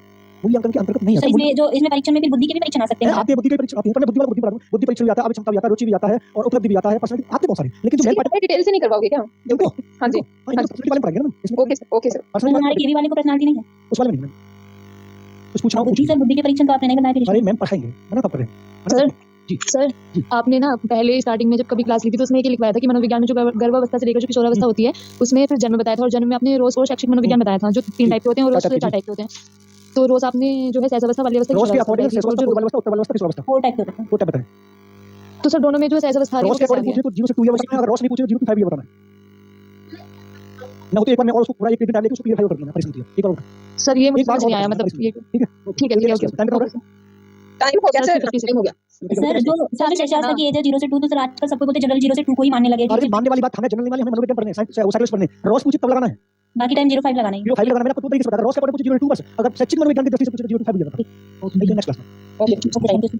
मूल्यांकन के अंतर्गत नहीं सर आता। इसमें जो इसमें परीक्षण में फिर बुद्धि के भी परीक्षण आ सकते हैं। आते हैं, बुद्धि के परीक्षण आते हैं, पर मैं बुद्धि वाला बुद्धि पढ़ा दूं। बुद्धि परीक्षण भी आता है, क्षमता भी आता है, रुचि भी आता है और उपलब्धि भी आता है, पर्सनैलिटी आते बहुत सारे। लेकिन जो मेन पार्ट डिटेल से नहीं करवाओगे क्या? इनको हाँ जी, पर्सनैलिटी वाले पढ़ाएंगे ना इसमें। Okay sir. सर हमारे केवी वाले को पर्सनालिटी नहीं है, उस वाले में नहीं, कुछ पूछना हो बुद्धि सर बुद्धि के परीक्षण तो आपने नहीं बताया फिर। अरे मैम पढ़ाएंगे, मना कब करें। सर जी सर जी। आपने ना पहले स्टार्टिंग में जब कभी क्लास ली थी तो उसमें ये लिखवाया था कि मनोविज्ञान में जो गर्भावस्था से लेकर जो किशोरावस्था होती है उसमें फिर जन्म बताया था, और जन्म में आपने रोज और शैक्षिक मनोविज्ञान बताया था, जो 3 टाइप के होते हैं और रोज 4 टाइप के होते हैं। तो रोज आपने जो है सहसावस्था वाली अवस्था रोज के अकॉर्डिंग किशोरावस्था से पूर्व अवस्था, उत्तर अवस्था, किशोरावस्था 4 टाइप के होते हैं। वो टाइप बताएं। तो सर दोनों में जो सहसावस्था रोज के अकॉर्डिंग पूछे तो 0 से 2 ये बचना है, अगर रोज नहीं पूछे तो 0 से 5 ये बताना है। ना तो एक बार मैं और उसको पूरा एक टाइम लेके उसको क्लियर कर दूंगा परिस्थिति। ठीक है सर ये मुझे एक बार समझ नहीं और आया, बताना, मतलब ये ठीक है ठीक है ओके। टाइम बताओ। टाइम हो गया सर, टाइम हो गया। सर जो शस्त्रास्त्र की एज है 0 से 2 तो सर आजकल सबको बोलते जनरल 0 से 2 को ही मानने लगे। अरे मानने वाली बात हमें जनरल वाली, हमें मनोविज्ञान पढ़ने साइंस वो साइंस पढ़ने। रोज पूछे तब लगाना है, बाकी टाइम 0.5 लगाना है। 0.5 लगाना। मैंने आपको 2 तरीके से बताया, रोज के अकॉर्डिंग पूछे 0 से 2 बस। अगर शैक्षिक मनोविज्ञान की दृष्टि से पूछे तो 0.5 भी लगाना। ओके नेक्स्ट क्लास में। Okay thank you.